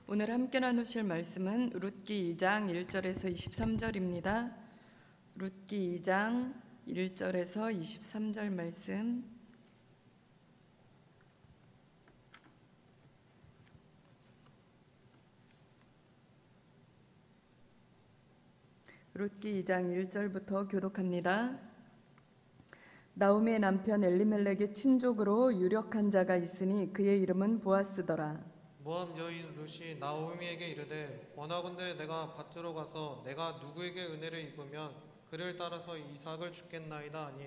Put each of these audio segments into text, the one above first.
오늘 함께 나누실 말씀은 룻기 2장 1절에서 23절입니다. 룻기 2장 1절에서 23절 말씀. 룻기 2장 1절부터 교독합니다. 나오미의 남편 엘리멜렉의 친족으로 유력한 자가 있으니 그의 이름은 보아스더라. 모압 여인 룻이 나오미에게 이르되 원하건대 내가 밭으로 가서 내가 누구에게 은혜를 입으면 그를 따라서 이삭을 주겠나이다 하니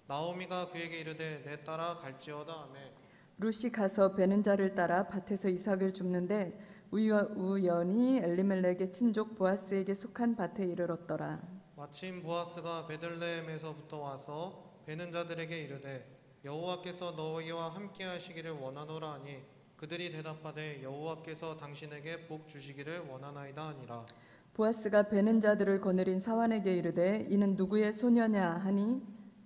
나오미가 그에게 이르되 내 따라 갈지어다 하매 룻이 가서 베는 자를 따라 밭에서 이삭을 줍는데 우연히 엘리멜렉의 친족 보아스에게 속한 밭에 이르렀더라. 마침 보아스가 베들레헴에서부터 와서 베는 자들에게 이르되 여호와께서 너희와 함께 하시기를 원하노라 하니 그들이 대답하되 여호와께서 당신에게 복 주시기를 원하나이다 하니라. 보아스가 베는 자들을 거느린 사환에게 이르되 이는 누구의 소녀냐 하니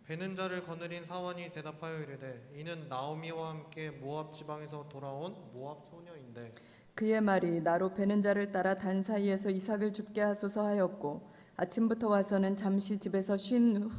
베는 자를 거느린 사환이 대답하여 이르되 이는 나오미와 함께 모압 지방에서 돌아온 모압 소녀인데 그의 말이 나로 베는 자를 따라 단 사이에서 이삭을 줍게 하소서 하였고 아침부터 와서는 잠시 집에서 쉰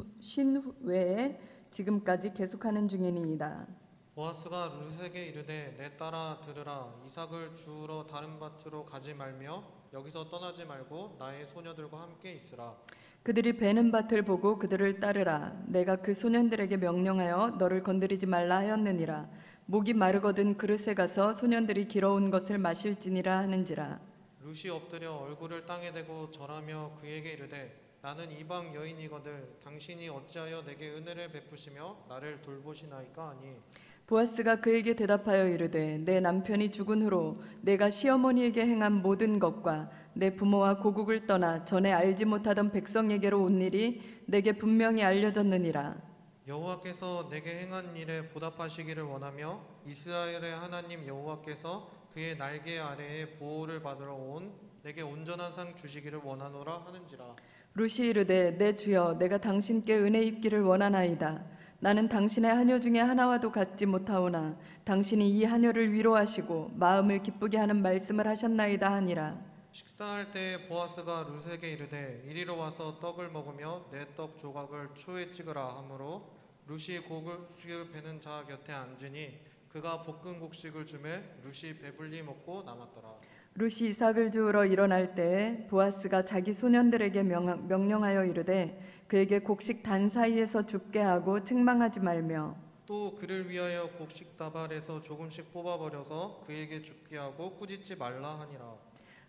외에 지금까지 계속하는 중이니이다. 보아스가 룻에게 이르되 내 따라 들으라. 이삭을 주우러 다른 밭으로 가지 말며 여기서 떠나지 말고 나의 소녀들과 함께 있으라. 그들이 베는 밭을 보고 그들을 따르라. 내가 그 소년들에게 명령하여 너를 건드리지 말라 하였느니라. 목이 마르거든 그릇에 가서 소년들이 길어온 것을 마실지니라 하는지라. 룻이 엎드려 얼굴을 땅에 대고 절하며 그에게 이르되 나는 이방 여인이거늘 당신이 어찌하여 내게 은혜를 베푸시며 나를 돌보시나이까 하니 보아스가 그에게 대답하여 이르되 내 남편이 죽은 후로 내가 시어머니에게 행한 모든 것과 내 부모와 고국을 떠나 전에 알지 못하던 백성에게로 온 일이 내게 분명히 알려졌느니라. 여호와께서 내게 행한 일에 보답하시기를 원하며 이스라엘의 하나님 여호와께서 그의 날개 아래에 보호를 받으러 온 내게 온전한 상 주시기를 원하노라 하는지라. 룻이 이르되 내 주여 내가 당신께 은혜 입기를 원하나이다. 나는 당신의 하녀 중에 하나와도 같지 못하오나 당신이 이 하녀를 위로하시고 마음을 기쁘게 하는 말씀을 하셨나이다 하니라. 식사할 때 보아스가 룻에게 이르되 이리로 와서 떡을 먹으며 내 떡 조각을 초에 찍으라 하므로 룻이 곡식을 베는 자 곁에 앉으니 그가 볶은 곡식을 주매 룻이 배불리 먹고 남았더라. 룻이 이삭을 주우러 일어날 때에 보아스가 자기 소년들에게 명령하여 이르되 그에게 곡식 단 사이에서 줍게 하고 책망하지 말며 또 그를 위하여 곡식 다발에서 조금씩 뽑아버려서 그에게 줍게 하고 꾸짖지 말라 하니라.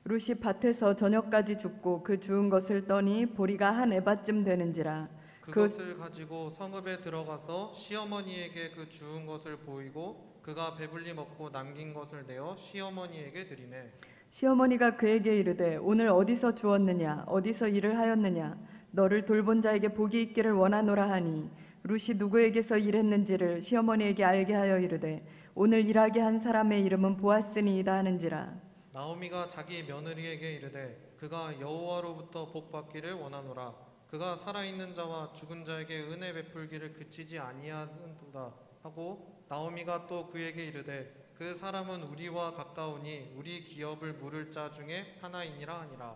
룻이 밭에서 저녁까지 줍고 그 주운 것을 떠니 보리가 한 에바쯤 되는지라. 그것을 가지고 성읍에 들어가서 시어머니에게 그 주운 것을 보이고 그가 배불리 먹고 남긴 것을 내어 시어머니에게 드리매 시어머니가 그에게 이르되 오늘 어디서 주었느냐 어디서 일을 하였느냐 너를 돌본 자에게 복이 있기를 원하노라 하니 룻이 누구에게서 일했는지를 시어머니에게 알게 하여 이르되 오늘 일하게 한 사람의 이름은 보아스니이다 하는지라. 나오미가 자기 며느리에게 이르되 그가 여호와로부터 복 받기를 원하노라. 그가 살아있는 자와 죽은 자에게 은혜 베풀기를 그치지 아니하는도다 하고 나오미가 또 그에게 이르되 그 사람은 우리와 가까우니 우리 기업을 물을 자 중에 하나이니라 하니라.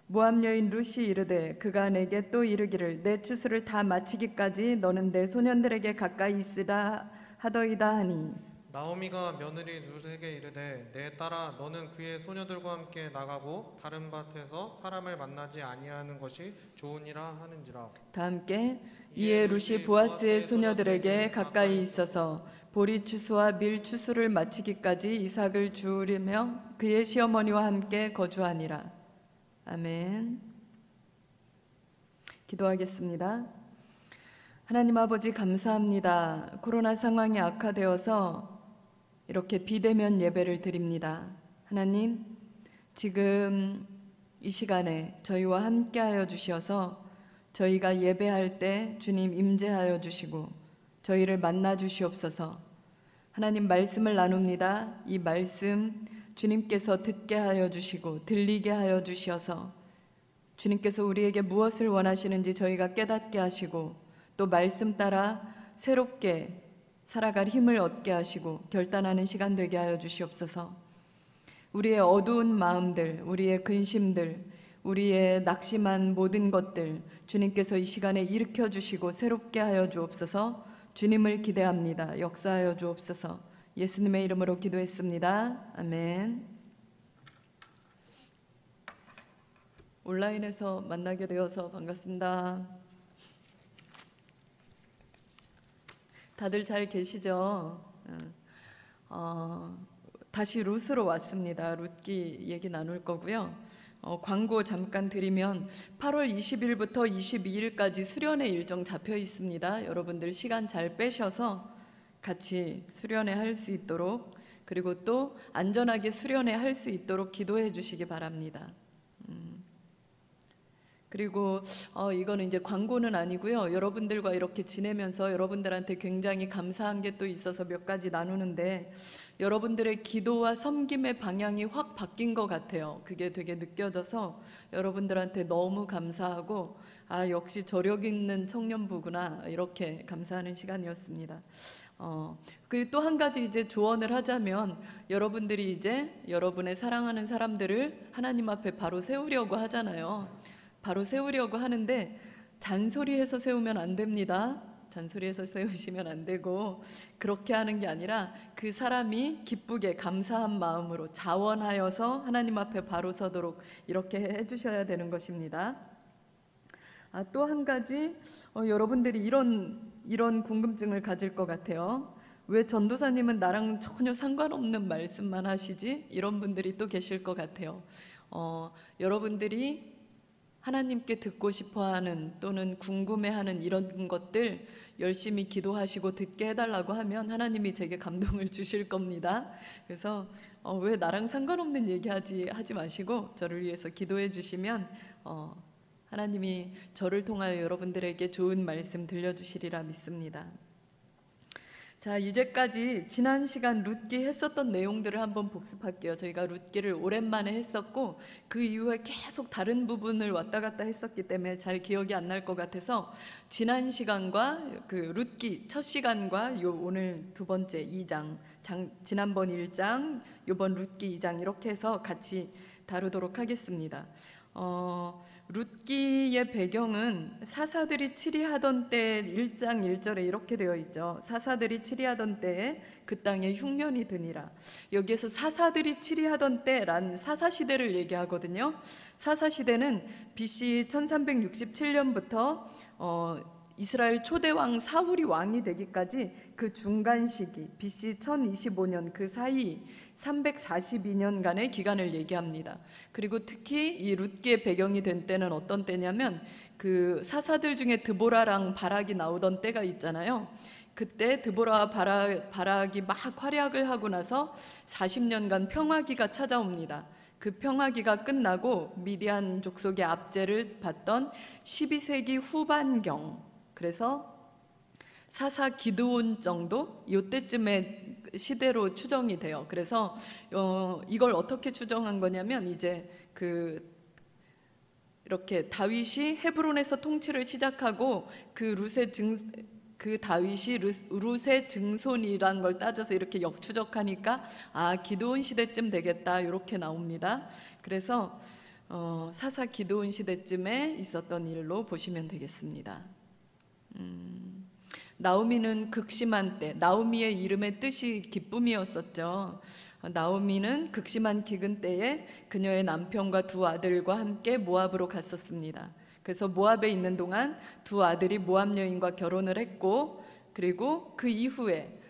모압 여인 룻이 이르되 그가 내게 또 이르기를 내 추수를 다 마치기까지 너는 내 소년들에게 가까이 있으라 하더이다 하니 나오미가 며느리 룻에게 이르되 내 딸아 너는 그의 소녀들과 함께 나가고 다른 밭에서 사람을 만나지 아니하는 것이 좋으니라 하는지라. 다 함께 이에 룻이 보아스의 소녀들에게 가까이 있어서 보리 추수와 밀 추수를 마치기까지 이삭을 주우려며 그의 시어머니와 함께 거주하니라. 아멘. 기도하겠습니다. 하나님 아버지 감사합니다. 코로나 상황이 악화되어서 이렇게 비대면 예배를 드립니다. 하나님, 지금 이 시간에 저희와 함께하여 주셔서 저희가 예배할 때 주님 임재하여 주시고 저희를 만나 주시옵소서. 하나님 말씀을 나눕니다. 이 말씀 주님께서 듣게 하여 주시고 들리게 하여 주셔서 주님께서 우리에게 무엇을 원하시는지 저희가 깨닫게 하시고 또 말씀 따라 새롭게 살아갈 힘을 얻게 하시고 결단하는 시간 되게 하여 주시옵소서. 우리의 어두운 마음들, 우리의 근심들, 우리의 낙심한 모든 것들 주님께서 이 시간에 일으켜 주시고 새롭게 하여 주옵소서. 주님을 기대합니다. 역사하여 주옵소서. 예수님의 이름으로 기도했습니다. 아멘. 온라인에서 만나게 되어서 반갑습니다. 다들 잘 계시죠? 다시 룻으로 왔습니다. 룻기 얘기 나눌 거고요. 광고 잠깐 드리면 8월 20일부터 22일까지 수련회 일정 잡혀 있습니다. 여러분들 시간 잘 빼셔서 같이 수련회 할 수 있도록, 그리고 또 안전하게 수련회 할 수 있도록 기도해 주시기 바랍니다. 그리고 이거는 이제 광고는 아니고요. 여러분들과 이렇게 지내면서 여러분들한테 굉장히 감사한 게 또 있어서 몇 가지 나누는데, 여러분들의 기도와 섬김의 방향이 확 바뀐 것 같아요. 그게 되게 느껴져서 여러분들한테 너무 감사하고, 아 역시 저력 있는 청년부구나, 이렇게 감사하는 시간이었습니다. 그리고 또 한 가지 이제 조언을 하자면, 여러분들이 이제 여러분의 사랑하는 사람들을 하나님 앞에 바로 세우려고 하잖아요. 바로 세우려고 하는데 잔소리해서 세우면 안 됩니다. 잔소리해서 세우시면 안 되고, 그렇게 하는 게 아니라 그 사람이 기쁘게 감사한 마음으로 자원하여서 하나님 앞에 바로 서도록 이렇게 해주셔야 되는 것입니다. 또 한 가지, 여러분들이 이런 궁금증을 가질 것 같아요. 왜 전도사님은 나랑 전혀 상관없는 말씀만 하시지? 이런 분들이 또 계실 것 같아요. 여러분들이 하나님께 듣고 싶어하는 또는 궁금해하는 이런 것들 열심히 기도하시고 듣게 해달라고 하면 하나님이 제게 감동을 주실 겁니다. 그래서 왜 나랑 상관없는 얘기하지 마시고 저를 위해서 기도해 주시면 하나님이 저를 통하여 여러분들에게 좋은 말씀 들려주시리라 믿습니다. 자, 이제까지 지난 시간 룻기 했었던 내용들을 한번 복습할게요. 저희가 룻기를 오랜만에 했었고 그 이후에 계속 다른 부분을 왔다 갔다 했었기 때문에 잘 기억이 안 날 것 같아서 지난 시간과 그 룻기 첫 시간과 오늘 두 번째 2장, 지난번 1장, 이번 룻기 2장 이렇게 해서 같이 다루도록 하겠습니다. 룻기의 배경은 사사들이 치리하던 때 1장 1절에 이렇게 되어 있죠. 사사들이 치리하던 때에 그 땅에 흉년이 드니라. 여기에서 사사들이 치리하던 때란 사사시대를 얘기하거든요. 사사시대는 BC 1367년부터 이스라엘 초대왕 사울이 왕이 되기까지 그 중간 시기 BC 1025년 그 사이 342년간의 기간을 얘기합니다. 그리고 특히 이 룻기의 배경이 된 때는 어떤 때냐면 그 사사들 중에 드보라랑 바락이 나오던 때가 있잖아요. 그때 드보라와 바락이 막 활약을 하고 나서 40년간 평화기가 찾아옵니다. 그 평화기가 끝나고 미디안 족속의 압제를 받던 12세기 후반경, 그래서 사사 기드온 정도 이때쯤에 시대로 추정이 돼요. 그래서 이걸 어떻게 추정한 거냐면 이제 이렇게 다윗이 헤브론에서 통치를 시작하고 그 다윗이 룻의 증손이란 걸 따져서 이렇게 역추적하니까 기드온 시대쯤 되겠다 이렇게 나옵니다. 그래서 사사 기드온 시대쯤에 있었던 일로 보시면 되겠습니다. 나오미는 극심한 때, 나오미의 이름의 뜻이 기쁨이었었죠. 나오미는 극심한 기근 때에 그녀의 남편과 두 아들과 함께 모압으로 갔었습니다. 그래서 모압에 있는 동안 두 아들이 모압 여인과 결혼을 했고, 그리고 그 이후에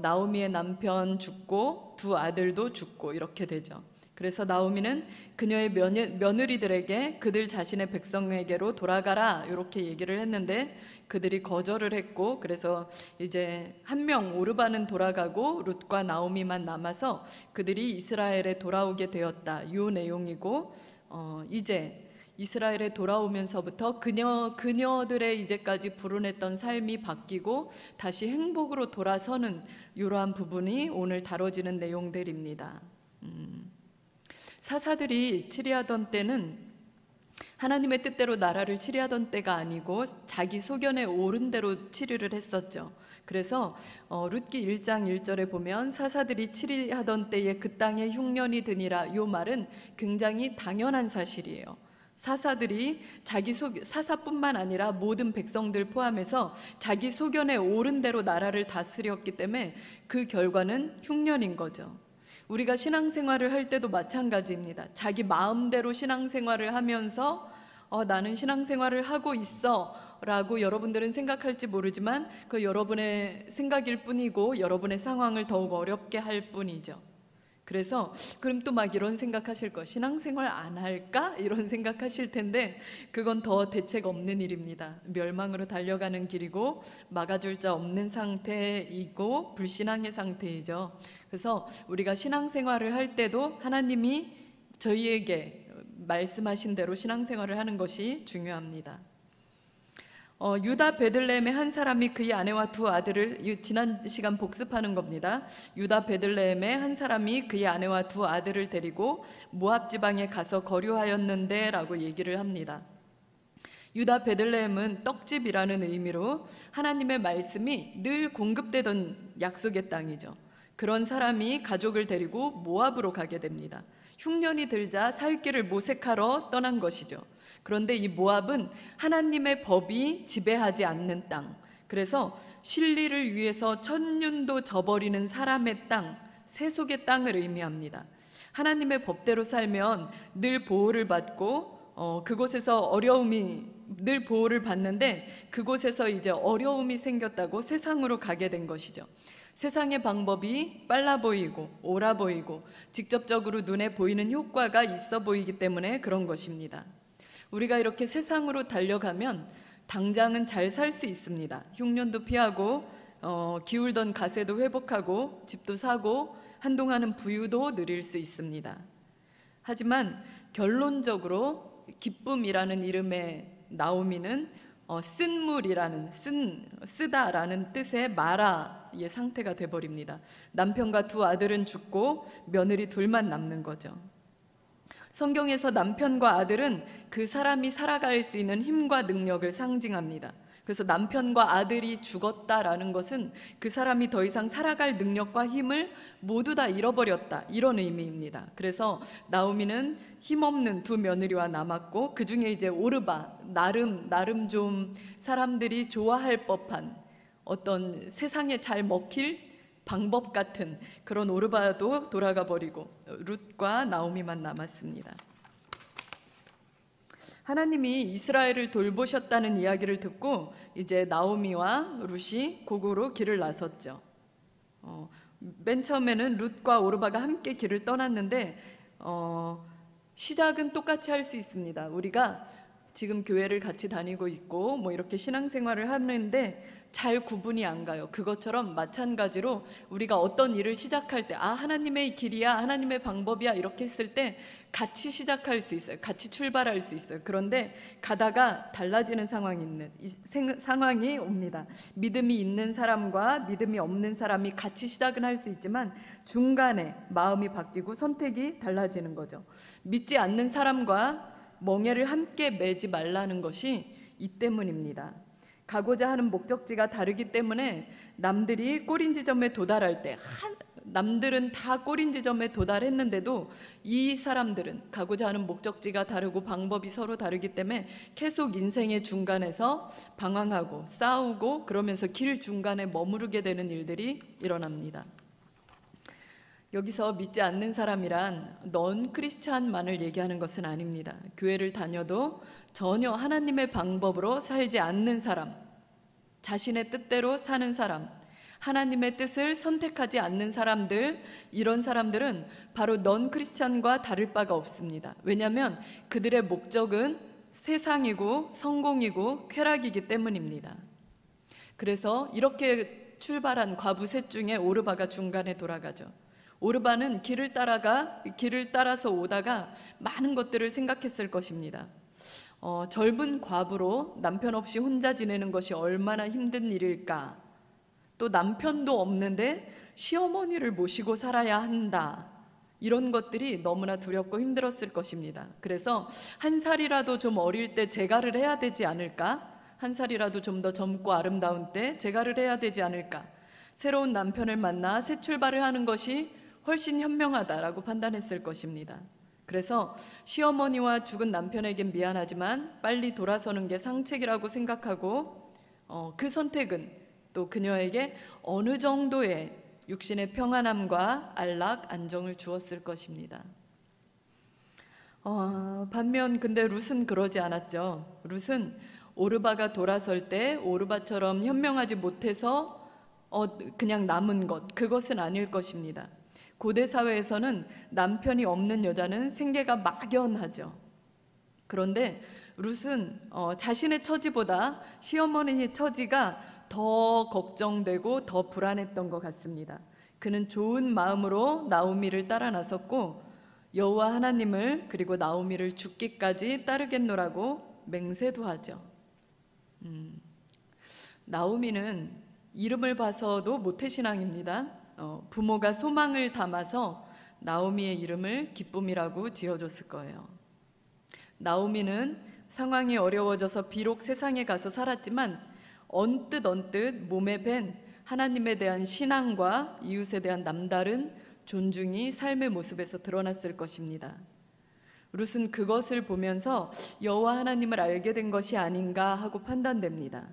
나오미의 남편 죽고 두 아들도 죽고 이렇게 되죠. 그래서 나오미는 그녀의 며느리들에게 그들 자신의 백성에게로 돌아가라 이렇게 얘기를 했는데 그들이 거절을 했고, 그래서 이제 한 명 오르바는 돌아가고 룻과 나오미만 남아서 그들이 이스라엘에 돌아오게 되었다 이 내용이고, 이제 이스라엘에 돌아오면서부터 그녀들의 이제까지 불운했던 삶이 바뀌고 다시 행복으로 돌아서는 이러한 부분이 오늘 다뤄지는 내용들입니다. 사사들이 치리하던 때는 하나님의 뜻대로 나라를 치리하던 때가 아니고 자기 소견에 오른 대로 치리를 했었죠. 그래서 룻기 1장 1절에 보면 사사들이 치리하던 때에 그 땅에 흉년이 드니라, 이 말은 굉장히 당연한 사실이에요. 사사들이 사사뿐만 아니라 모든 백성들 포함해서 자기 소견에 오른 대로 나라를 다스렸기 때문에 그 결과는 흉년인 거죠. 우리가 신앙생활을 할 때도 마찬가지입니다. 자기 마음대로 신앙생활을 하면서 나는 신앙생활을 하고 있어 라고 여러분들은 생각할지 모르지만 그 여러분의 생각일 뿐이고 여러분의 상황을 더욱 어렵게 할 뿐이죠. 그래서 그럼 또 막 이런 생각하실 거, 신앙생활 안 할까? 이런 생각하실 텐데 그건 더 대책 없는 일입니다. 멸망으로 달려가는 길이고 막아줄 자 없는 상태이고 불신앙의 상태이죠. 그래서 우리가 신앙생활을 할 때도 하나님이 저희에게 말씀하신 대로 신앙생활을 하는 것이 중요합니다. 유다 베들레헴의 한 사람이 그의 아내와 두 아들을, 지난 시간 복습하는 겁니다. 유다 베들레헴의 한 사람이 그의 아내와 두 아들을 데리고 모압 지방에 가서 거류하였는데 라고 얘기를 합니다. 유다 베들레헴은 떡집이라는 의미로 하나님의 말씀이 늘 공급되던 약속의 땅이죠. 그런 사람이 가족을 데리고 모압으로 가게 됩니다. 흉년이 들자 살 길을 모색하러 떠난 것이죠. 그런데 이 모압은 하나님의 법이 지배하지 않는 땅, 그래서 진리를 위해서 천년도 저버리는 사람의 땅, 세속의 땅을 의미합니다. 하나님의 법대로 살면 늘 보호를 받고 그곳에서 어려움이 늘 보호를 받는데 그곳에서 이제 어려움이 생겼다고 세상으로 가게 된 것이죠. 세상의 방법이 빨라 보이고 옳아 보이고 직접적으로 눈에 보이는 효과가 있어 보이기 때문에 그런 것입니다. 우리가 이렇게 세상으로 달려가면 당장은 잘 살 수 있습니다. 흉년도 피하고 기울던 가세도 회복하고 집도 사고 한동안은 부유도 누릴 수 있습니다. 하지만 결론적으로 기쁨이라는 이름의 나오미는 쓴물이라는 쓰다라는 뜻의 마라의 상태가 돼버립니다. 남편과 두 아들은 죽고 며느리 둘만 남는 거죠. 성경에서 남편과 아들은 그 사람이 살아갈 수 있는 힘과 능력을 상징합니다. 그래서 남편과 아들이 죽었다라는 것은 그 사람이 더 이상 살아갈 능력과 힘을 모두 다 잃어버렸다, 이런 의미입니다. 그래서 나오미는 힘없는 두 며느리와 남았고 그 중에 이제 오르바, 나름 좀 사람들이 좋아할 법한 어떤 세상에 잘 먹힐 방법 같은 그런 오르바도 돌아가 버리고 룻과 나오미만 남았습니다. 하나님이 이스라엘을 돌보셨다는 이야기를 듣고 이제 나오미와 룻이 고국으로 길을 나섰죠. 맨 처음에는 룻과 오르바가 함께 길을 떠났는데 시작은 똑같이 할 수 있습니다. 우리가 지금 교회를 같이 다니고 있고 뭐 이렇게 신앙생활을 하는데 잘 구분이 안 가요. 그것처럼 마찬가지로 우리가 어떤 일을 시작할 때 하나님의 길이야, 하나님의 방법이야 이렇게 했을 때 같이 시작할 수 있어요. 같이 출발할 수 있어요. 그런데 가다가 달라지는 상황이 옵니다. 믿음이 있는 사람과 믿음이 없는 사람이 같이 시작은 할 수 있지만 중간에 마음이 바뀌고 선택이 달라지는 거죠. 믿지 않는 사람과 멍에를 함께 매지 말라는 것이 이 때문입니다. 가고자 하는 목적지가 다르기 때문에 남들이 꼬린 지점에 도달할 때 남들은 다 꼬린 지점에 도달했는데도 이 사람들은 가고자 하는 목적지가 다르고 방법이 서로 다르기 때문에 계속 인생의 중간에서 방황하고 싸우고 그러면서 길 중간에 머무르게 되는 일들이 일어납니다. 여기서 믿지 않는 사람이란 넌 크리스찬만을 얘기하는 것은 아닙니다. 교회를 다녀도 전혀 하나님의 방법으로 살지 않는 사람, 자신의 뜻대로 사는 사람, 하나님의 뜻을 선택하지 않는 사람들, 이런 사람들은 바로 넌 크리스찬과 다를 바가 없습니다. 왜냐하면 그들의 목적은 세상이고 성공이고 쾌락이기 때문입니다. 그래서 이렇게 출발한 과부 셋 중에 오르바가 중간에 돌아가죠. 오르바는 길을 따라서 오다가 많은 것들을 생각했을 것입니다. 젊은 과부로 남편 없이 혼자 지내는 것이 얼마나 힘든 일일까? 또 남편도 없는데 시어머니를 모시고 살아야 한다. 이런 것들이 너무나 두렵고 힘들었을 것입니다. 그래서 한 살이라도 좀 어릴 때 재가를 해야 되지 않을까? 한 살이라도 좀 더 젊고 아름다운 때 재가를 해야 되지 않을까? 새로운 남편을 만나 새 출발을 하는 것이 훨씬 현명하다라고 판단했을 것입니다. 그래서 시어머니와 죽은 남편에겐 미안하지만 빨리 돌아서는 게 상책이라고 생각하고 그 선택은 또 그녀에게 어느 정도의 육신의 평안함과 안락, 안정을 주었을 것입니다. 반면 근데 룻은 그러지 않았죠. 룻은 오르바가 돌아설 때 오르바처럼 현명하지 못해서 그냥 남은 것, 그것은 아닐 것입니다. 고대 사회에서는 남편이 없는 여자는 생계가 막연하죠. 그런데 룻은 자신의 처지보다 시어머니의 처지가 더 걱정되고 더 불안했던 것 같습니다. 그는 좋은 마음으로 나오미를 따라 나섰고 여호와 하나님을 그리고 나오미를 죽기까지 따르겠노라고 맹세도 하죠. 나오미는 이름을 봐서도 모태신앙입니다. 부모가 소망을 담아서 나오미의 이름을 기쁨이라고 지어줬을 거예요. 나오미는 상황이 어려워져서 비록 세상에 가서 살았지만 언뜻 몸에 밴 하나님에 대한 신앙과 이웃에 대한 남다른 존중이 삶의 모습에서 드러났을 것입니다. 룻은 그것을 보면서 여호와 하나님을 알게 된 것이 아닌가 하고 판단됩니다.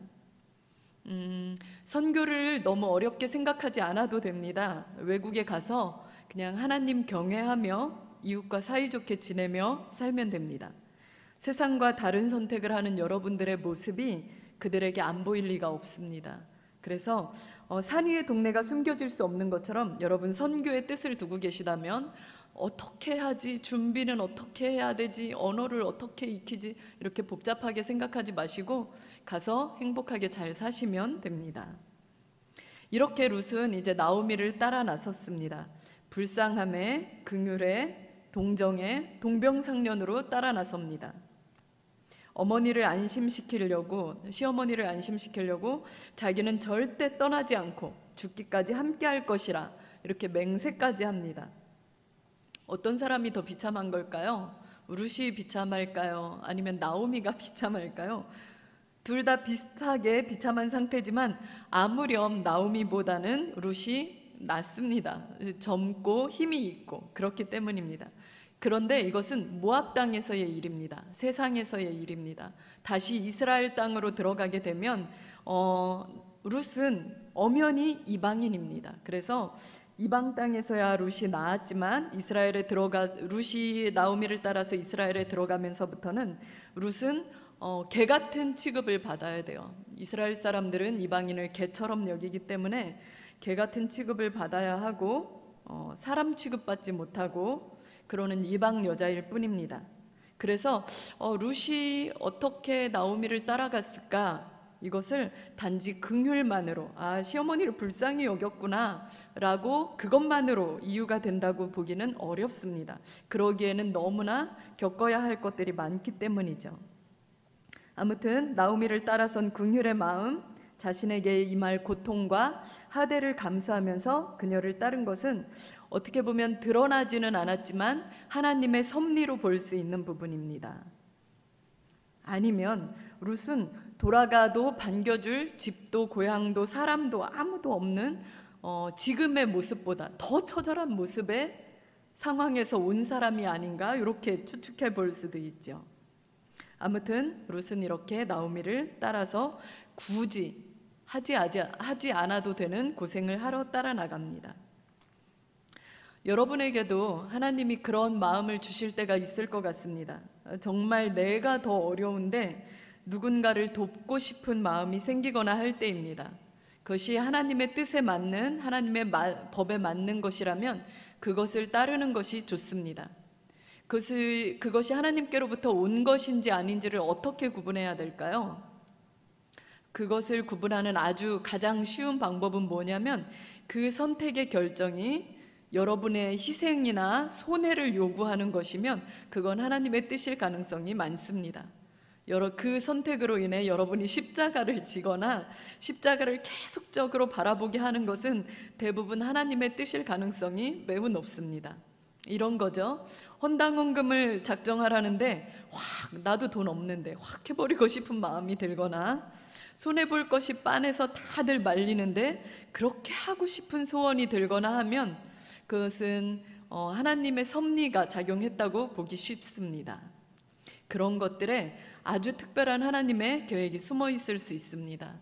선교를 너무 어렵게 생각하지 않아도 됩니다. 외국에 가서 그냥 하나님 경외하며 이웃과 사이좋게 지내며 살면 됩니다. 세상과 다른 선택을 하는 여러분들의 모습이 그들에게 안 보일 리가 없습니다. 그래서 산 위의 동네가 숨겨질 수 없는 것처럼 여러분 선교의 뜻을 두고 계시다면 어떻게 하지? 준비는 어떻게 해야 되지? 언어를 어떻게 익히지? 이렇게 복잡하게 생각하지 마시고 가서 행복하게 잘 사시면 됩니다. 이렇게 룻은 이제 나오미를 따라 나섰습니다. 불쌍함에, 긍휼에, 동정에, 동병상련으로 따라 나섭니다. 어머니를 안심시키려고, 시어머니를 안심시키려고 자기는 절대 떠나지 않고 죽기까지 함께 할 것이라 이렇게 맹세까지 합니다. 어떤 사람이 더 비참한 걸까요? 룻이 비참할까요? 아니면 나오미가 비참할까요? 둘 다 비슷하게 비참한 상태지만 아무렴 나오미보다는 룻이 낫습니다. 젊고 힘이 있고 그렇기 때문입니다. 그런데 이것은 모압 땅에서의 일입니다. 세상에서의 일입니다. 다시 이스라엘 땅으로 들어가게 되면 룻은 엄연히 이방인입니다. 그래서 이방 땅에서야 룻이 나았지만 룻이 나오미를 따라서 이스라엘에 들어가면서부터는 룻은 개 같은 취급을 받아야 돼요. 이스라엘 사람들은 이방인을 개처럼 여기기 때문에 개 같은 취급을 받아야 하고 사람 취급받지 못하고 그러는 이방 여자일 뿐입니다. 그래서 룻이 어떻게 나오미를 따라갔을까? 이것을 단지 긍휼만으로 시어머니를 불쌍히 여겼구나 라고 그것만으로 이유가 된다고 보기는 어렵습니다. 그러기에는 너무나 겪어야 할 것들이 많기 때문이죠. 아무튼 나오미를 따라선 긍휼의 마음, 자신에게 임할 고통과 하대를 감수하면서 그녀를 따른 것은 어떻게 보면 드러나지는 않았지만 하나님의 섭리로 볼 수 있는 부분입니다. 아니면 룻은 돌아가도 반겨줄 집도 고향도 사람도 아무도 없는 지금의 모습보다 더 처절한 모습의 상황에서 온 사람이 아닌가 이렇게 추측해 볼 수도 있죠. 아무튼 룻은 이렇게 나오미를 따라서 굳이 하지 않아도 되는 고생을 하러 따라 나갑니다. 여러분에게도 하나님이 그런 마음을 주실 때가 있을 것 같습니다. 정말 내가 더 어려운데 누군가를 돕고 싶은 마음이 생기거나 할 때입니다. 그것이 하나님의 뜻에 맞는, 하나님의 법에 맞는 것이라면 그것을 따르는 것이 좋습니다. 그것이 하나님께로부터 온 것인지 아닌지를 어떻게 구분해야 될까요? 그것을 구분하는 아주 가장 쉬운 방법은 뭐냐면 그 선택의 결정이 여러분의 희생이나 손해를 요구하는 것이면 그건 하나님의 뜻일 가능성이 많습니다. 그 선택으로 인해 여러분이 십자가를 지거나 십자가를 계속적으로 바라보게 하는 것은 대부분 하나님의 뜻일 가능성이 매우 높습니다. 이런 거죠. 헌당헌금을 작정하라는데 확 나도 돈 없는데 확 해버리고 싶은 마음이 들거나, 손해볼 것이 빤해서 다들 말리는데 그렇게 하고 싶은 소원이 들거나 하면 그것은 하나님의 섭리가 작용했다고 보기 쉽습니다. 그런 것들에 아주 특별한 하나님의 계획이 숨어 있을 수 있습니다.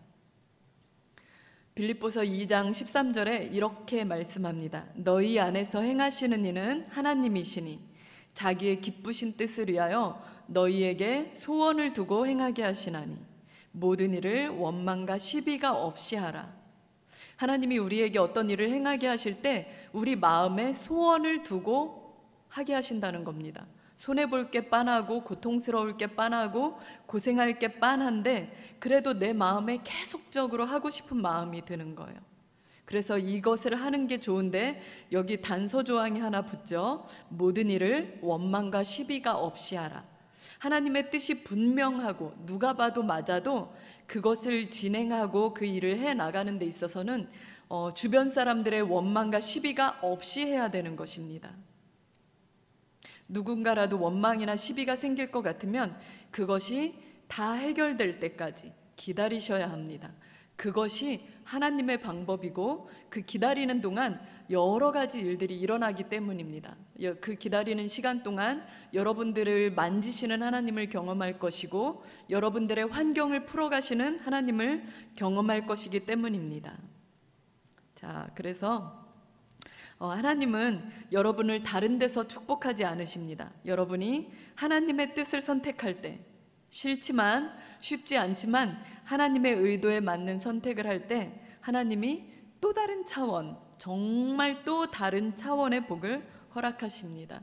빌립보서 2장 13절에 이렇게 말씀합니다. 너희 안에서 행하시는 이는 하나님이시니 자기의 기쁘신 뜻을 위하여 너희에게 소원을 두고 행하게 하시나니 모든 일을 원망과 시비가 없이 하라. 하나님이 우리에게 어떤 일을 행하게 하실 때 우리 마음에 소원을 두고 하게 하신다는 겁니다. 손해볼 게 빤하고 고통스러울 게 빤하고 고생할 게 빤한데 그래도 내 마음에 계속적으로 하고 싶은 마음이 드는 거예요. 그래서 이것을 하는 게 좋은데 여기 단서 조항이 하나 붙죠. 모든 일을 원망과 시비가 없이 하라. 하나님의 뜻이 분명하고 누가 봐도 맞아도 그것을 진행하고 그 일을 해 나가는 데 있어서는 주변 사람들의 원망과 시비가 없이 해야 되는 것입니다. 누군가라도 원망이나 시비가 생길 것 같으면 그것이 다 해결될 때까지 기다리셔야 합니다. 그것이 하나님의 방법이고 그 기다리는 동안 여러 가지 일들이 일어나기 때문입니다. 그 기다리는 시간 동안 여러분들을 만지시는 하나님을 경험할 것이고 여러분들의 환경을 풀어가시는 하나님을 경험할 것이기 때문입니다. 자, 그래서 하나님은 여러분을 다른 데서 축복하지 않으십니다. 여러분이 하나님의 뜻을 선택할 때 싫지만 쉽지 않지만 하나님의 의도에 맞는 선택을 할 때 하나님이 또 다른 차원, 정말 또 다른 차원의 복을 허락하십니다.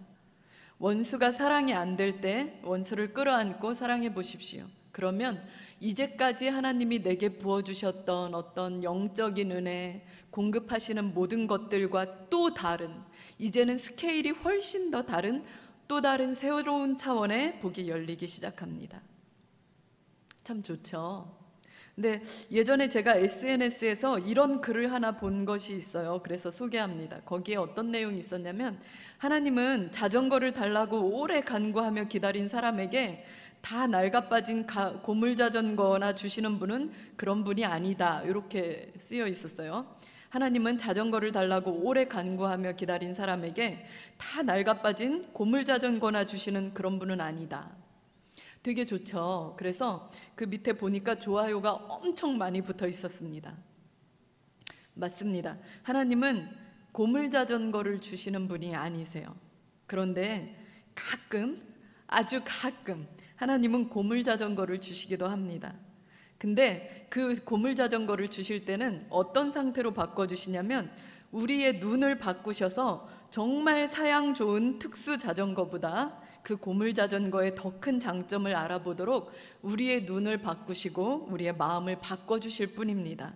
원수가 사랑이 안 될 때 원수를 끌어안고 사랑해 보십시오. 그러면 이제까지 하나님이 내게 부어주셨던 어떤 영적인 은혜, 공급하시는 모든 것들과 또 다른, 이제는 스케일이 훨씬 더 다른 또 다른 새로운 차원의 복이 열리기 시작합니다. 참 좋죠. 근데 예전에 제가 SNS에서 이런 글을 하나 본 것이 있어요. 그래서 소개합니다. 거기에 어떤 내용이 있었냐면 하나님은 자전거를 달라고 오래 간구하며 기다린 사람에게 다 낡아빠진 고물자전거나 주시는 분은 그런 분이 아니다, 이렇게 쓰여 있었어요. 하나님은 자전거를 달라고 오래 간구하며 기다린 사람에게 다 낡아빠진 고물자전거나 주시는 그런 분은 아니다. 되게 좋죠. 그래서 그 밑에 보니까 좋아요가 엄청 많이 붙어 있었습니다. 맞습니다. 하나님은 고물자전거를 주시는 분이 아니세요. 그런데 가끔, 아주 가끔 하나님은 고물자전거를 주시기도 합니다. 근데 그 고물자전거를 주실 때는 어떤 상태로 바꿔주시냐면 우리의 눈을 바꾸셔서 정말 사양 좋은 특수 자전거보다 그 고물자전거의 더 큰 장점을 알아보도록 우리의 눈을 바꾸시고 우리의 마음을 바꿔주실 뿐입니다.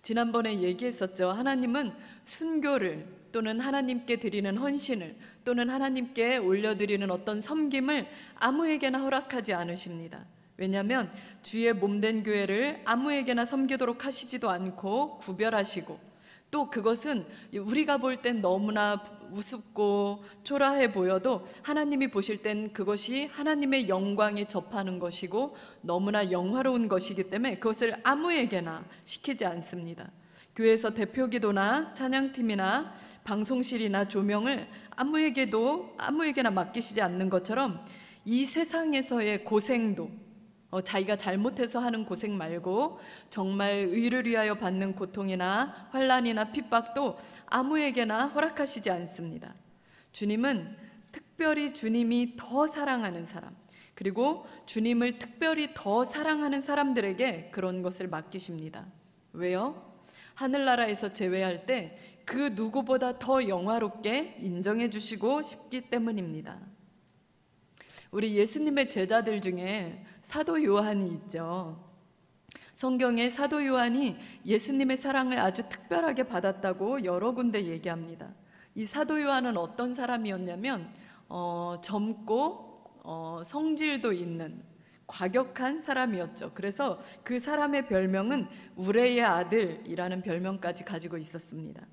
지난번에 얘기했었죠. 하나님은 순교를 또는 하나님께 드리는 헌신을 또는 하나님께 올려드리는 어떤 섬김을 아무에게나 허락하지 않으십니다. 왜냐하면 주의 몸된 교회를 아무에게나 섬기도록 하시지도 않고 구별하시고, 또 그것은 우리가 볼 땐 너무나 우습고 초라해 보여도 하나님이 보실 땐 그것이 하나님의 영광에 접하는 것이고 너무나 영화로운 것이기 때문에 그것을 아무에게나 시키지 않습니다. 교회에서 대표기도나 찬양팀이나 방송실이나 조명을 아무에게나 맡기시지 않는 것처럼 이 세상에서의 고생도 자기가 잘못해서 하는 고생 말고 정말 의를 위하여 받는 고통이나 환난이나 핍박도 아무에게나 허락하시지 않습니다. 주님은 특별히 주님이 더 사랑하는 사람, 그리고 주님을 특별히 더 사랑하는 사람들에게 그런 것을 맡기십니다. 왜요? 하늘나라에서 제외할 때 그 누구보다 더 영화롭게 인정해 주시고 싶기 때문입니다. 우리 예수님의 제자들 중에 사도 요한이 있죠. 성경에 사도 요한이 예수님의 사랑을 아주 특별하게 받았다고 여러 군데 얘기합니다. 이 사도 요한은 어떤 사람이었냐면 젊고 성질도 있는 과격한 사람이었죠. 그래서 그 사람의 별명은 우레의 아들이라는 별명까지 가지고 있었습니다.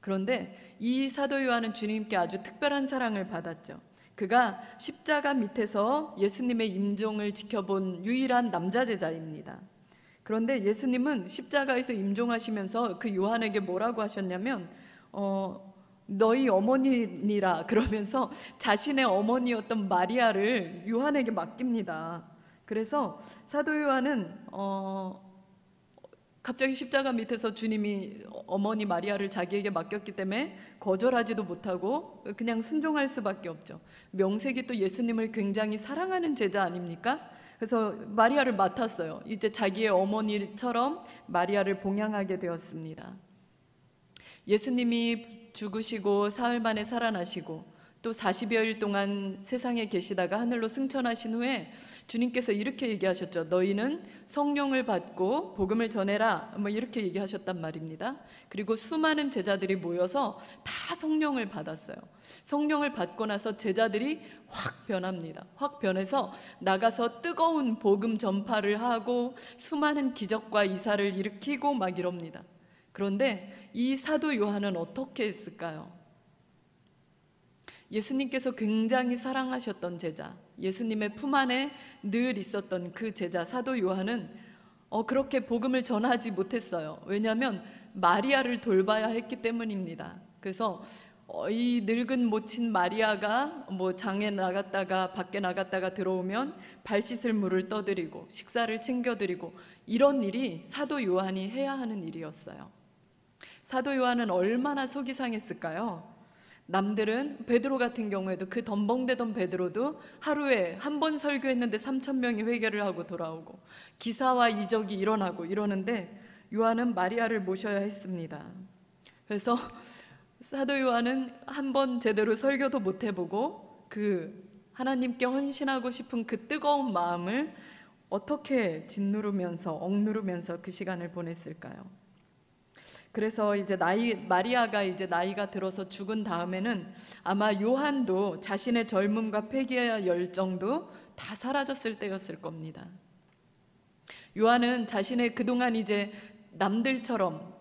그런데 이 사도 요한은 주님께 아주 특별한 사랑을 받았죠. 그가 십자가 밑에서 예수님의 임종을 지켜본 유일한 남자 제자입니다. 그런데 예수님은 십자가에서 임종하시면서 그 요한에게 뭐라고 하셨냐면 너희 어머니니라 그러면서 자신의 어머니였던 마리아를 요한에게 맡깁니다. 그래서 사도 요한은 갑자기 십자가 밑에서 주님이 어머니 마리아를 자기에게 맡겼기 때문에 거절하지도 못하고 그냥 순종할 수밖에 없죠. 명색이 또 예수님을 굉장히 사랑하는 제자 아닙니까? 그래서 마리아를 맡았어요. 이제 자기의 어머니처럼 마리아를 봉양하게 되었습니다. 예수님이 죽으시고 사흘 만에 살아나시고 또 40여일 동안 세상에 계시다가 하늘로 승천하신 후에 주님께서 이렇게 얘기하셨죠. 너희는 성령을 받고 복음을 전해라, 뭐 이렇게 얘기하셨단 말입니다. 그리고 수많은 제자들이 모여서 다 성령을 받았어요. 성령을 받고 나서 제자들이 확 변합니다. 확 변해서 나가서 뜨거운 복음 전파를 하고 수많은 기적과 이사를 일으키고 막 이럽니다. 그런데 이 사도 요한은 어떻게 했을까요? 예수님께서 굉장히 사랑하셨던 제자, 예수님의 품 안에 늘 있었던 그 제자 사도 요한은 그렇게 복음을 전하지 못했어요. 왜냐하면 마리아를 돌봐야 했기 때문입니다. 그래서 이 늙은 모친 마리아가 뭐 장에 나갔다가 밖에 나갔다가 들어오면 발 씻을 물을 떠드리고 식사를 챙겨드리고 이런 일이 사도 요한이 해야 하는 일이었어요. 사도 요한은 얼마나 속이 상했을까요? 남들은 베드로 같은 경우에도 그 덤벙대던 베드로도 하루에 한 번 설교했는데 3,000명이 회개를 하고 돌아오고 기사와 이적이 일어나고 이러는데 요한은 마리아를 모셔야 했습니다. 그래서 사도 요한은 한 번 제대로 설교도 못 해보고 그 하나님께 헌신하고 싶은 그 뜨거운 마음을 어떻게 짓누르면서 억누르면서 그 시간을 보냈을까요? 그래서 이제 마리아가 이제 나이가 들어서 죽은 다음에는 아마 요한도 자신의 젊음과 패기와 열정도 다 사라졌을 때였을 겁니다. 요한은 자신의 그동안 이제 남들처럼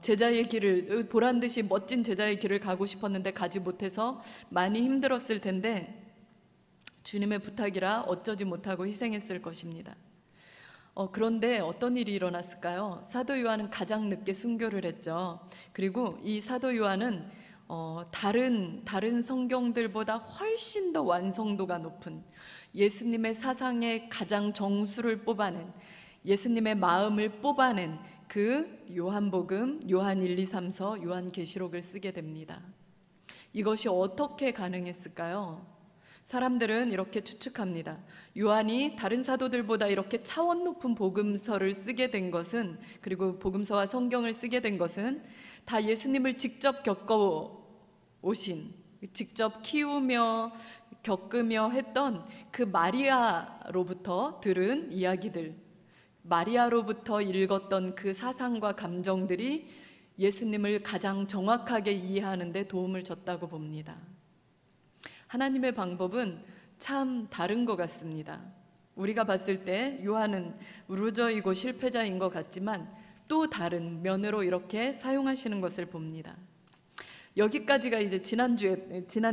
제자의 길을 보란 듯이 멋진 제자의 길을 가고 싶었는데 가지 못해서 많이 힘들었을 텐데 주님의 부탁이라 어쩌지 못하고 희생했을 것입니다. 그런데 어떤 일이 일어났을까요? 사도 요한은 가장 늦게 순교를 했죠. 그리고 이 사도 요한은 다른 성경들보다 훨씬 더 완성도가 높은 예수님의 사상의 가장 정수를 뽑아낸 예수님의 마음을 뽑아낸 그 요한복음, 요한 1, 2, 3서, 요한계시록을 쓰게 됩니다. 이것이 어떻게 가능했을까요? 사람들은 이렇게 추측합니다. 요한이 다른 사도들보다 이렇게 차원 높은 복음서를 쓰게 된 것은, 그리고 복음서와 성경을 쓰게 된 것은 다 예수님을 직접 겪어오신, 직접 키우며 겪으며 했던 그 마리아로부터 들은 이야기들, 마리아로부터 읽었던 그 사상과 감정들이 예수님을 가장 정확하게 이해하는 데 도움을 줬다고 봅니다. 하나님의 방법은 참 다른 것 같습니다. 우리가 봤을 때 요한은 루저이고 실패자인 것 같지만 또 다른 면으로 이렇게 사용하시는 것을 봅니다. 여기까지가 이제 지난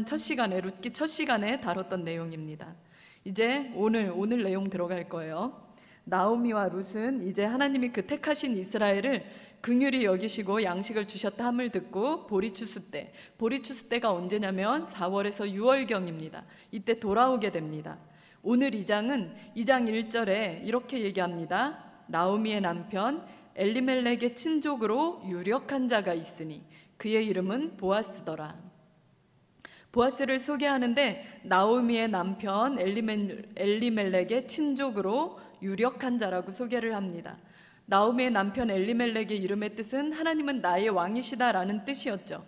첫 시간에, 룻기 첫 시간에 다뤘던 내용입니다. 이제 오늘 내용 들어갈 거예요. 나오미와 룻은 이제 하나님이 그 택하신 이스라엘을 긍휼히 여기시고 양식을 주셨다 함을 듣고 보리추수 때가 언제냐면 4월에서 6월경입니다. 이때 돌아오게 됩니다. 오늘 2장 1절에 이렇게 얘기합니다. 나오미의 남편 엘리멜렉의 친족으로 유력한 자가 있으니 그의 이름은 보아스더라. 보아스를 소개하는데 나오미의 남편 엘리멜렉의 친족으로 유력한 자라고 소개를 합니다. 나오미의 남편 엘리멜렉의 이름의 뜻은 하나님은 나의 왕이시다라는 뜻이었죠.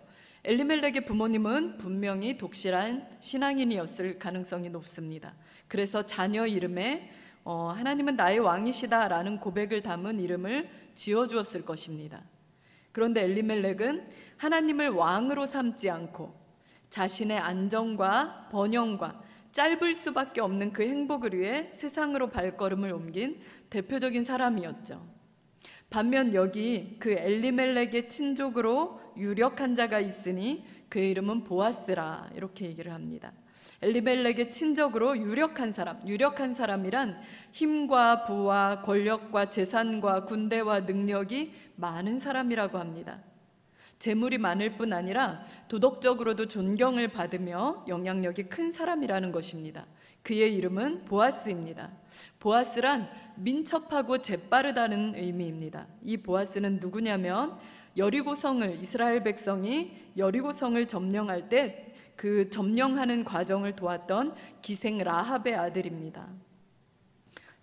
엘리멜렉의 부모님은 분명히 독실한 신앙인이었을 가능성이 높습니다. 그래서 자녀 이름에 하나님은 나의 왕이시다라는 고백을 담은 이름을 지어주었을 것입니다. 그런데 엘리멜렉은 하나님을 왕으로 삼지 않고 자신의 안정과 번영과 짧을 수밖에 없는 그 행복을 위해 세상으로 발걸음을 옮긴 대표적인 사람이었죠. 반면 여기 그 엘리멜렉의 친족으로 유력한 자가 있으니 그의 이름은 보아스라, 이렇게 얘기를 합니다. 엘리멜렉의 친족으로 유력한 사람이란 힘과 부와 권력과 재산과 군대와 능력이 많은 사람이라고 합니다. 재물이 많을 뿐 아니라 도덕적으로도 존경을 받으며 영향력이 큰 사람이라는 것입니다. 그의 이름은 보아스입니다. 보아스란 민첩하고 재빠르다는 의미입니다. 이 보아스는 누구냐면 이스라엘 백성이 여리고성을 점령할 때 그 점령하는 과정을 도왔던 기생 라합의 아들입니다.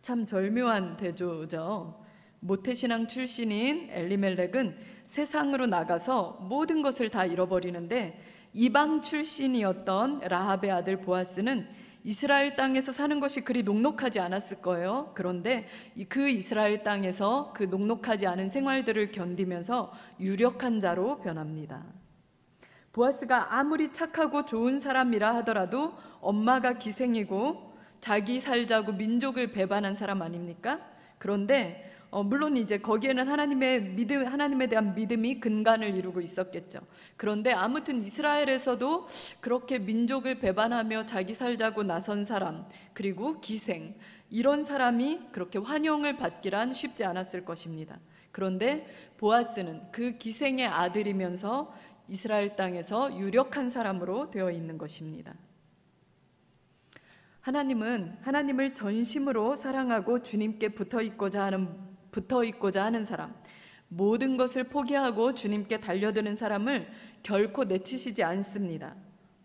참 절묘한 대조죠. 모태신앙 출신인 엘리멜렉은 세상으로 나가서 모든 것을 다 잃어버리는데, 이방 출신이었던 라합의 아들 보아스는 이스라엘 땅에서 사는 것이 그리 녹록하지 않았을 거예요. 그런데 그 이스라엘 땅에서 그 녹록하지 않은 생활들을 견디면서 유력한 자로 변합니다. 보아스가 아무리 착하고 좋은 사람이라 하더라도 엄마가 기생이고 자기 살자고 민족을 배반한 사람 아닙니까? 그런데 물론 이제 거기에는 하나님에 대한 믿음이 근간을 이루고 있었겠죠. 그런데 아무튼 이스라엘에서도 그렇게 민족을 배반하며 자기 살자고 나선 사람, 그리고 기생, 이런 사람이 그렇게 환영을 받기란 쉽지 않았을 것입니다. 그런데 보아스는 그 기생의 아들이면서 이스라엘 땅에서 유력한 사람으로 되어 있는 것입니다. 하나님은 하나님을 전심으로 사랑하고 주님께 붙어 있고자 하는 사람, 모든 것을 포기하고 주님께 달려드는 사람을 결코 내치시지 않습니다.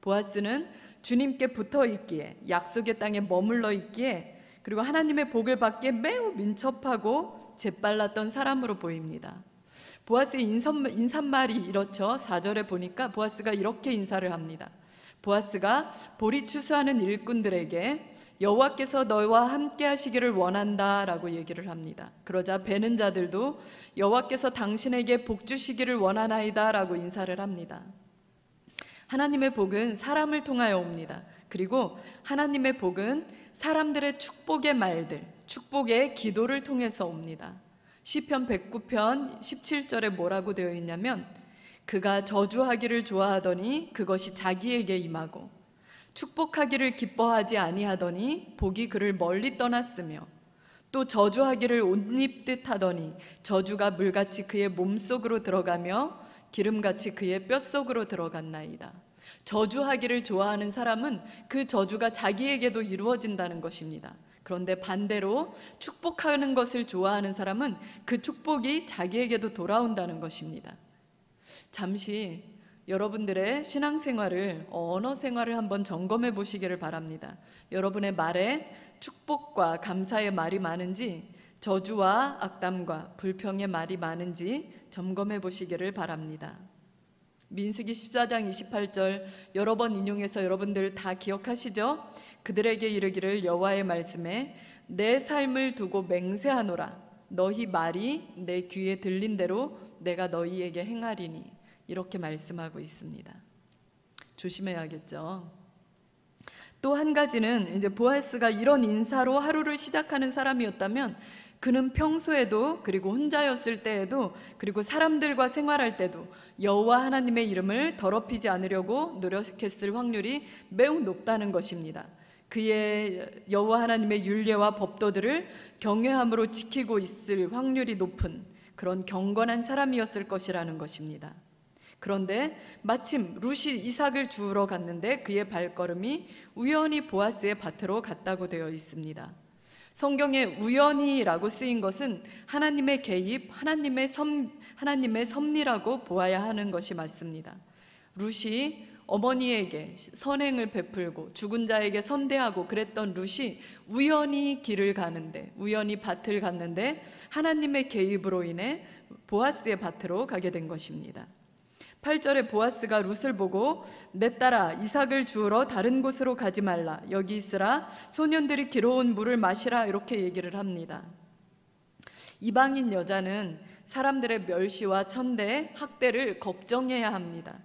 보아스는 주님께 붙어 있기에, 약속의 땅에 머물러 있기에, 그리고 하나님의 복을 받기에 매우 민첩하고 재빨랐던 사람으로 보입니다. 보아스의 인사말이 이렇죠. 4절에 보니까 보아스가 이렇게 인사를 합니다. 보아스가 보리 추수하는 일꾼들에게 여호와께서 너와 함께 하시기를 원한다 라고 얘기를 합니다. 그러자 베는 자들도 여호와께서 당신에게 복 주시기를 원하나이다 라고 인사를 합니다. 하나님의 복은 사람을 통하여 옵니다. 그리고 하나님의 복은 사람들의 축복의 말들, 축복의 기도를 통해서 옵니다. 시편 109편 17절에 뭐라고 되어 있냐면, 그가 저주하기를 좋아하더니 그것이 자기에게 임하고 축복하기를 기뻐하지 아니하더니 복이 그를 멀리 떠났으며, 또 저주하기를 옷 입듯 하더니 저주가 물같이 그의 몸속으로 들어가며 기름같이 그의 뼛속으로 들어갔나이다. 저주하기를 좋아하는 사람은 그 저주가 자기에게도 이루어진다는 것입니다. 그런데 반대로 축복하는 것을 좋아하는 사람은 그 축복이 자기에게도 돌아온다는 것입니다. 잠시 여러분들의 신앙생활을, 언어 생활을 한번 점검해 보시기를 바랍니다. 여러분의 말에 축복과 감사의 말이 많은지, 저주와 악담과 불평의 말이 많은지 점검해 보시기를 바랍니다. 민수기 14장 28절 여러 번 인용해서 여러분들 다 기억하시죠? 그들에게 이르기를 여호와의 말씀에 내 삶을 두고 맹세하노라. 너희 말이 내 귀에 들린 대로 내가 너희에게 행하리니, 이렇게 말씀하고 있습니다. 조심해야겠죠. 또 한 가지는, 이제 보아스가 이런 인사로 하루를 시작하는 사람이었다면 그는 평소에도, 그리고 혼자였을 때에도, 그리고 사람들과 생활할 때도 여호와 하나님의 이름을 더럽히지 않으려고 노력했을 확률이 매우 높다는 것입니다. 그의 여호와 하나님의 율례와 법도들을 경외함으로 지키고 있을 확률이 높은 그런 경건한 사람이었을 것이라는 것입니다. 그런데 마침 룻이 이삭을 주우러 갔는데 그의 발걸음이 우연히 보아스의 밭으로 갔다고 되어 있습니다. 성경에 우연히라고 쓰인 것은 하나님의 개입, 하나님의 섭리라고 보아야 하는 것이 맞습니다. 룻이 어머니에게 선행을 베풀고 죽은 자에게 선대하고 그랬던 룻이 우연히 우연히 밭을 갔는데 하나님의 개입으로 인해 보아스의 밭으로 가게 된 것입니다. 8절에 보아스가 룻을 보고 내 딸아 이삭을 주우러 다른 곳으로 가지 말라, 여기 있으라, 소년들이 길어온 물을 마시라, 이렇게 얘기를 합니다. 이방인 여자는 사람들의 멸시와 천대, 학대를 걱정해야 합니다.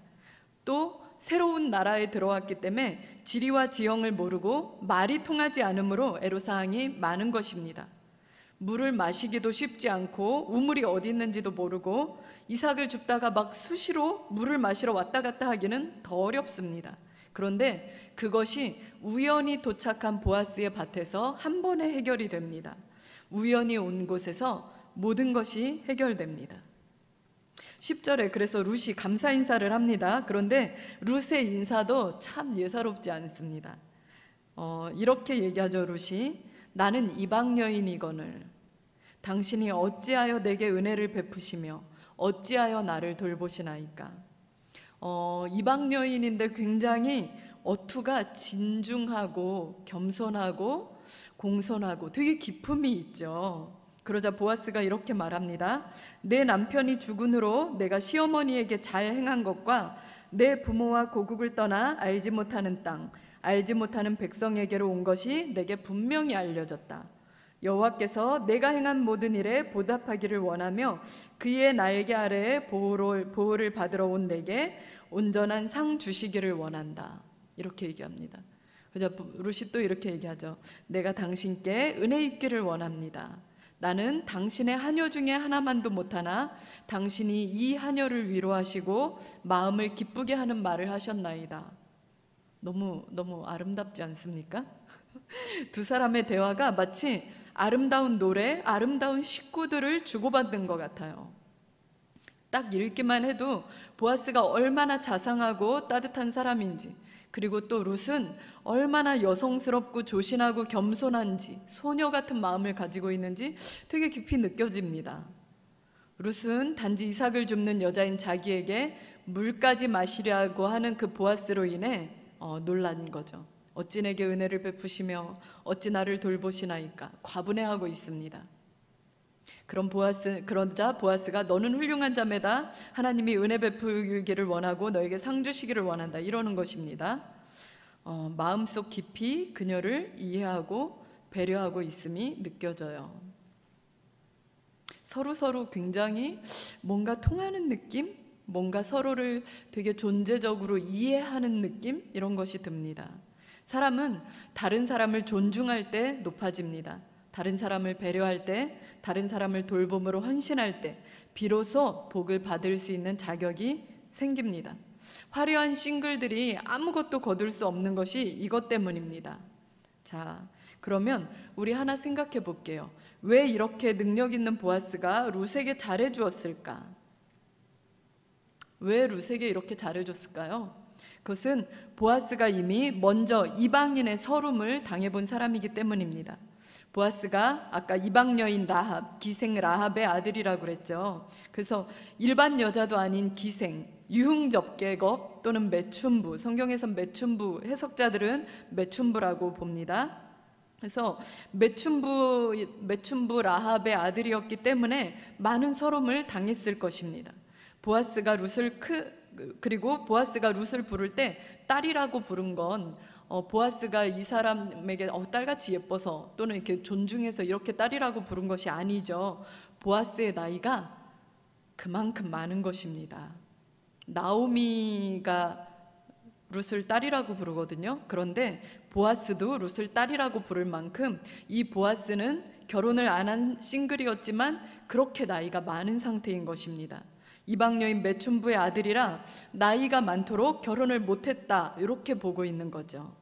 또 새로운 나라에 들어왔기 때문에 지리와 지형을 모르고 말이 통하지 않으므로 애로사항이 많은 것입니다. 물을 마시기도 쉽지 않고 우물이 어디 있는지도 모르고 이삭을 줍다가 막 수시로 물을 마시러 왔다 갔다 하기는 더 어렵습니다. 그런데 그것이 우연히 도착한 보아스의 밭에서 한 번에 해결이 됩니다. 우연히 온 곳에서 모든 것이 해결됩니다. 10절에 그래서 룻이 감사 인사를 합니다. 그런데 룻의 인사도 참 예사롭지 않습니다. 이렇게 얘기하죠. 룻이 나는 이방 여인이거늘 당신이 어찌하여 내게 은혜를 베푸시며 어찌하여 나를 돌보시나이까. 이방 여인인데 굉장히 어투가 진중하고 겸손하고 공손하고 되게 기품이 있죠. 그러자 보아스가 이렇게 말합니다. 내 남편이 죽은으로 내가 시어머니에게 잘 행한 것과 내 부모와 고국을 떠나 알지 못하는 땅, 알지 못하는 백성에게로 온 것이 내게 분명히 알려졌다. 여호와께서 내가 행한 모든 일에 보답하기를 원하며 그의 날개 아래에 보호를 받으러 온 내게 온전한 상 주시기를 원한다. 이렇게 얘기합니다. 그래서 룻이 또 이렇게 얘기하죠. 내가 당신께 은혜 입기를 원합니다. 나는 당신의 하녀 중에 하나만도 못하나 당신이 이 하녀를 위로하시고 마음을 기쁘게 하는 말을 하셨나이다. 너무 아름답지 않습니까? 두 사람의 대화가 마치 아름다운 노래, 아름다운 식구들을 주고받는 것 같아요. 딱 읽기만 해도 보아스가 얼마나 자상하고 따뜻한 사람인지, 그리고 또 룻은 얼마나 여성스럽고 조신하고 겸손한지, 소녀 같은 마음을 가지고 있는지 되게 깊이 느껴집니다. 룻은 단지 이삭을 줍는 여자인 자기에게 물까지 마시려고 하는 그 보아스로 인해 놀란 거죠. 어찌 내게 은혜를 베푸시며 어찌 나를 돌보시나이까. 과분해하고 있습니다. 그러자 보아스가 너는 훌륭한 자매다. 하나님이 은혜 베풀기를 원하고 너에게 상 주시기를 원한다. 이러는 것입니다. 마음속 깊이 그녀를 이해하고 배려하고 있음이 느껴져요. 서로 굉장히 뭔가 통하는 느낌? 뭔가 서로를 되게 존재적으로 이해하는 느낌? 이런 것이 듭니다. 사람은 다른 사람을 존중할 때 높아집니다. 다른 사람을 배려할 때, 다른 사람을 돌봄으로 헌신할 때 비로소 복을 받을 수 있는 자격이 생깁니다. 화려한 싱글들이 아무것도 거둘 수 없는 것이 이것 때문입니다. 자, 그러면 우리 하나 생각해 볼게요. 왜 이렇게 능력 있는 보아스가 룻에게 잘해 주었을까? 왜 룻에게 이렇게 잘해 줬을까요? 그것은 보아스가 이미 먼저 이방인의 서름을 당해본 사람이기 때문입니다. 보아스가 아까 이방 여인 라합, 기생 라합의 아들이라고 그랬죠. 그래서 일반 여자도 아닌 기생, 유흥접객업 또는 매춘부, 성경에선 매춘부, 해석자들은 매춘부라고 봅니다. 그래서 매춘부 라합의 아들이었기 때문에 많은 서름을 당했을 것입니다. 보아스가 룻을 부를 때 딸이라고 부른 건 보아스가 이 사람에게 딸같이 예뻐서 또는 이렇게 존중해서 이렇게 딸이라고 부른 것이 아니죠. 보아스의 나이가 그만큼 많은 것입니다. 나오미가 룻을 딸이라고 부르거든요. 그런데 보아스도 룻을 딸이라고 부를 만큼 이 보아스는 결혼을 안 한 싱글이었지만 그렇게 나이가 많은 상태인 것입니다. 이방 여인 매춘부의 아들이라 나이가 많도록 결혼을 못했다, 이렇게 보고 있는 거죠.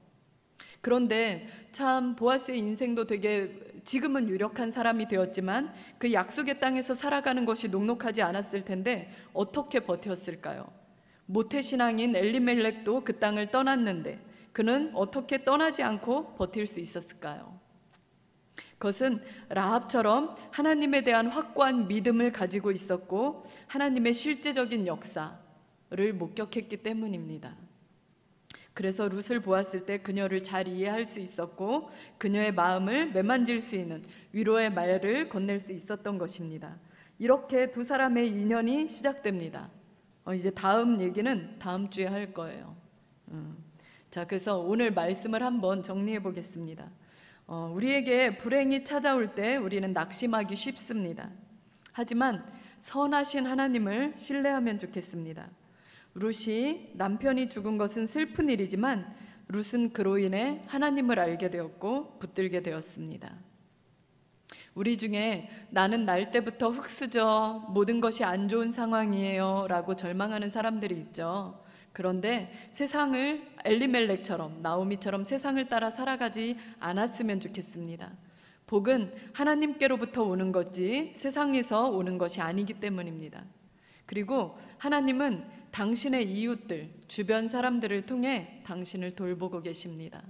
그런데 참 보아스의 인생도 되게 지금은 유력한 사람이 되었지만 그 약속의 땅에서 살아가는 것이 녹록하지 않았을 텐데 어떻게 버텼을까요? 모태신앙인 엘리멜렉도 그 땅을 떠났는데 그는 어떻게 떠나지 않고 버틸 수 있었을까요? 그것은 라합처럼 하나님에 대한 확고한 믿음을 가지고 있었고 하나님의 실제적인 역사를 목격했기 때문입니다. 그래서 룻을 보았을 때 그녀를 잘 이해할 수 있었고 그녀의 마음을 매만질 수 있는 위로의 말을 건넬 수 있었던 것입니다. 이렇게 두 사람의 인연이 시작됩니다. 이제 다음 얘기는 다음 주에 할 거예요. 자, 그래서 오늘 말씀을 한번 정리해 보겠습니다. 우리에게 불행이 찾아올 때 우리는 낙심하기 쉽습니다. 하지만 선하신 하나님을 신뢰하면 좋겠습니다. 룻이 남편이 죽은 것은 슬픈 일이지만 룻은 그로 인해 하나님을 알게 되었고 붙들게 되었습니다. 우리 중에 나는 날 때부터 흙수저, 모든 것이 안 좋은 상황이에요 라고 절망하는 사람들이 있죠. 그런데 세상을 엘리멜렉처럼, 나오미처럼 세상을 따라 살아가지 않았으면 좋겠습니다. 복은 하나님께로부터 오는 거지 세상에서 오는 것이 아니기 때문입니다. 그리고 하나님은 당신의 이웃들, 주변 사람들을 통해 당신을 돌보고 계십니다.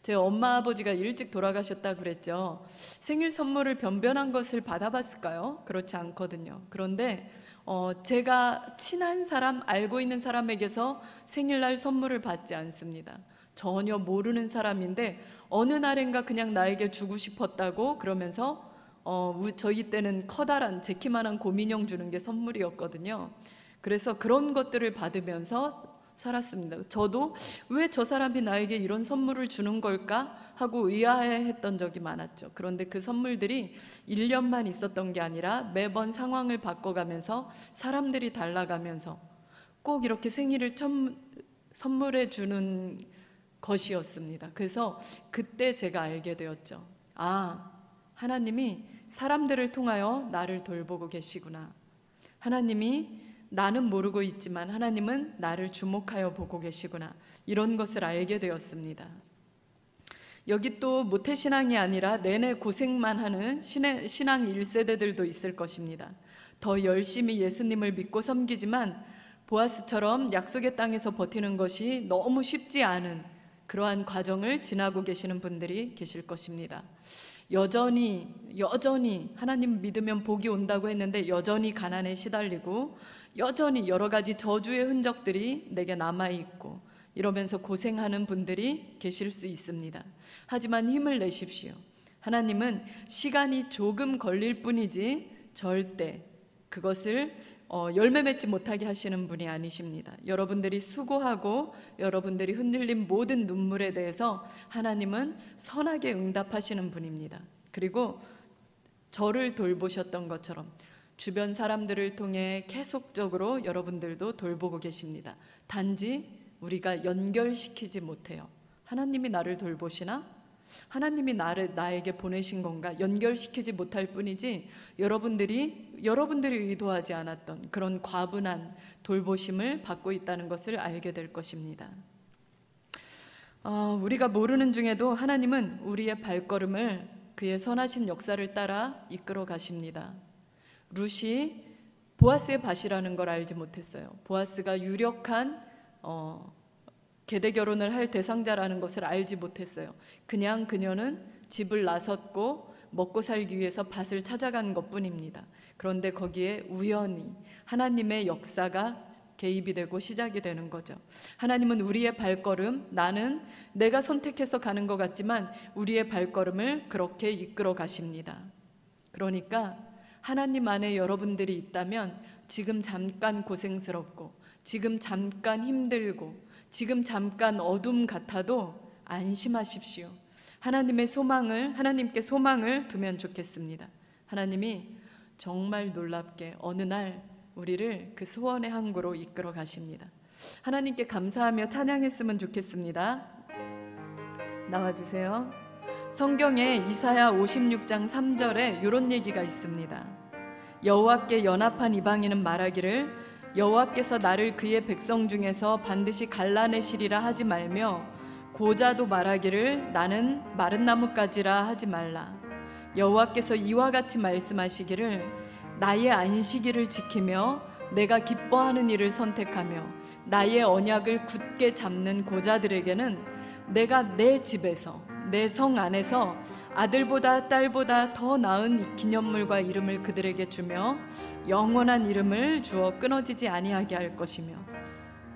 제 엄마 아버지가 일찍 돌아가셨다 그랬죠. 생일 선물을 변변한 것을 받아봤을까요? 그렇지 않거든요. 그런데 제가 친한 사람, 알고 있는 사람에게서 생일날 선물을 받지 않습니다. 전혀 모르는 사람인데 어느 날인가 그냥 나에게 주고 싶었다고 그러면서 저희 때는 커다란 제 키만한 곰인형 주는 게 선물이었거든요. 그래서 그런 것들을 받으면서 살았습니다. 저도 왜 저 사람이 나에게 이런 선물을 주는 걸까 하고 의아해했던 적이 많았죠. 그런데 그 선물들이 1년만 있었던 게 아니라 매번 상황을 바꿔가면서 사람들이 달라가면서 꼭 이렇게 생일을 선물해 주는 것이었습니다. 그래서 그때 제가 알게 되었죠. 아, 하나님이 사람들을 통하여 나를 돌보고 계시구나. 하나님이 나는 모르고 있지만 하나님은 나를 주목하여 보고 계시구나. 이런 것을 알게 되었습니다. 여기 또 모태신앙이 아니라 내내 고생만 하는 신앙 1세대들도 있을 것입니다. 더 열심히 예수님을 믿고 섬기지만 보아스처럼 약속의 땅에서 버티는 것이 너무 쉽지 않은 그러한 과정을 지나고 계시는 분들이 계실 것입니다. 여전히 하나님 믿으면 복이 온다고 했는데 여전히 가난에 시달리고 여전히 여러 가지 저주의 흔적들이 내게 남아있고 이러면서 고생하는 분들이 계실 수 있습니다. 하지만 힘을 내십시오. 하나님은 시간이 조금 걸릴 뿐이지 절대 그것을 열매 맺지 못하게 하시는 분이 아니십니다. 여러분들이 수고하고 여러분들이 흔들린 모든 눈물에 대해서 하나님은 선하게 응답하시는 분입니다. 그리고 저를 돌보셨던 것처럼 주변 사람들을 통해 계속적으로 여러분들도 돌보고 계십니다. 단지 우리가 연결시키지 못해요. 하나님이 나를 돌보시나? 하나님이 나에게 보내신 건가? 연결시키지 못할 뿐이지 여러분들이 의도하지 않았던 그런 과분한 돌보심을 받고 있다는 것을 알게 될 것입니다. 우리가 모르는 중에도 하나님은 우리의 발걸음을 그의 선하신 역사를 따라 이끌어 가십니다. 룻이 보아스의 밭이라는 걸 알지 못했어요. 보아스가 유력한 계대 결혼을 할 대상자라는 것을 알지 못했어요. 그냥 그녀는 집을 나섰고 먹고 살기 위해서 밭을 찾아간 것뿐입니다. 그런데 거기에 우연히 하나님의 역사가 개입이 되고 시작이 되는 거죠. 하나님은 우리의 발걸음, 나는 내가 선택해서 가는 것 같지만 우리의 발걸음을 그렇게 이끌어 가십니다. 그러니까 하나님 안에 여러분들이 있다면 지금 잠깐 고생스럽고 지금 잠깐 힘들고 지금 잠깐 어둠 같아도 안심하십시오. 하나님께 소망을 두면 좋겠습니다. 하나님이 정말 놀랍게 어느 날 우리를 그 소원의 항구로 이끌어 가십니다. 하나님께 감사하며 찬양했으면 좋겠습니다. 나와주세요. 성경에 이사야 56장 3절에 이런 얘기가 있습니다. 여호와께 연합한 이방인은 말하기를 여호와께서 나를 그의 백성 중에서 반드시 갈라내시리라 하지 말며 고자도 말하기를 나는 마른 나뭇가지라 하지 말라. 여호와께서 이와 같이 말씀하시기를 나의 안식일을 지키며 내가 기뻐하는 일을 선택하며 나의 언약을 굳게 잡는 고자들에게는 내가 내 집에서 내 성 안에서 아들보다 딸보다 더 나은 기념물과 이름을 그들에게 주며 영원한 이름을 주어 끊어지지 아니하게 할 것이며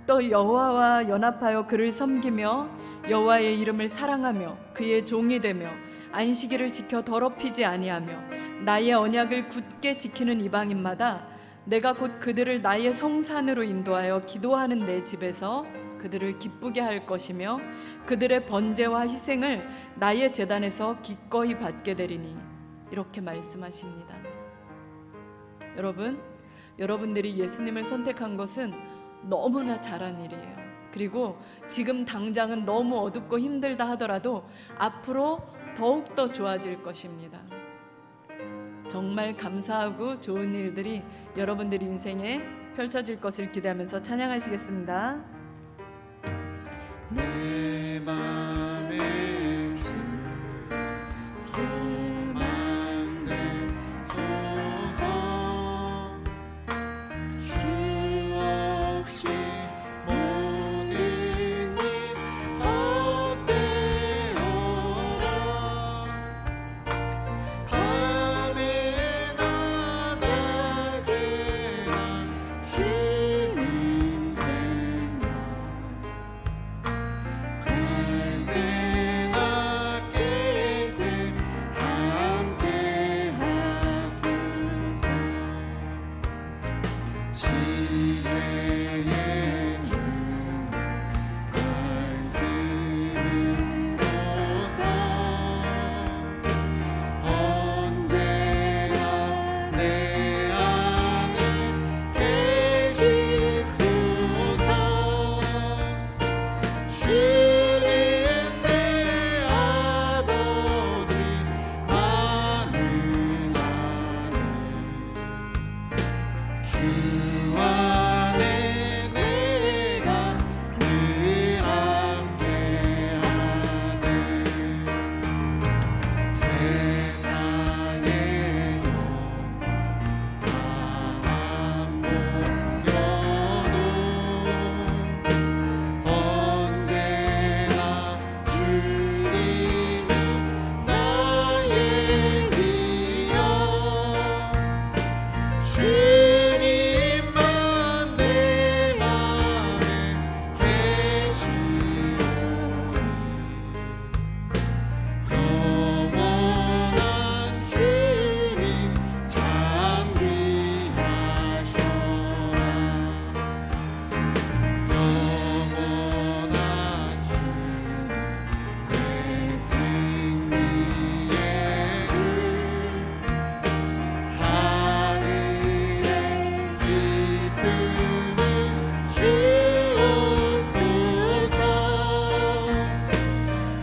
또 여호와와 연합하여 그를 섬기며 여호와의 이름을 사랑하며 그의 종이 되며 안식일을 지켜 더럽히지 아니하며 나의 언약을 굳게 지키는 이방인마다 내가 곧 그들을 나의 성산으로 인도하여 기도하는 내 집에서 그들을 기쁘게 할 것이며 그들의 번제와 희생을 나의 제단에서 기꺼이 받게 되리니 이렇게 말씀하십니다. 여러분들이 예수님을 선택한 것은 너무나 잘한 일이에요. 그리고 지금 당장은 너무 어둡고 힘들다 하더라도 앞으로 더욱더 좋아질 것입니다. 정말 감사하고 좋은 일들이 여러분들 인생에 펼쳐질 것을 기대하면서 찬양하시겠습니다. 내 맘에 주 소망 되소서. 주 없이 모든 일 헛되어라. 밤에나 낮에나 주님 생각. 갈 때나 깰 때 함께 하소서. 지혜의 주 말씀으로서 언제나 내 안에 계십소서. 주님 내 아버지 나는 아네. 주 안에 내가 늘 함께하네. 세상의 영광 다 보여도 언제나 주님이 나의 기억. 주님만 내 맘에 계시오니 영원한 주님 장비하셔라. 영원한 주 내 승리의 주 하늘의 기쁨을 주옵소서.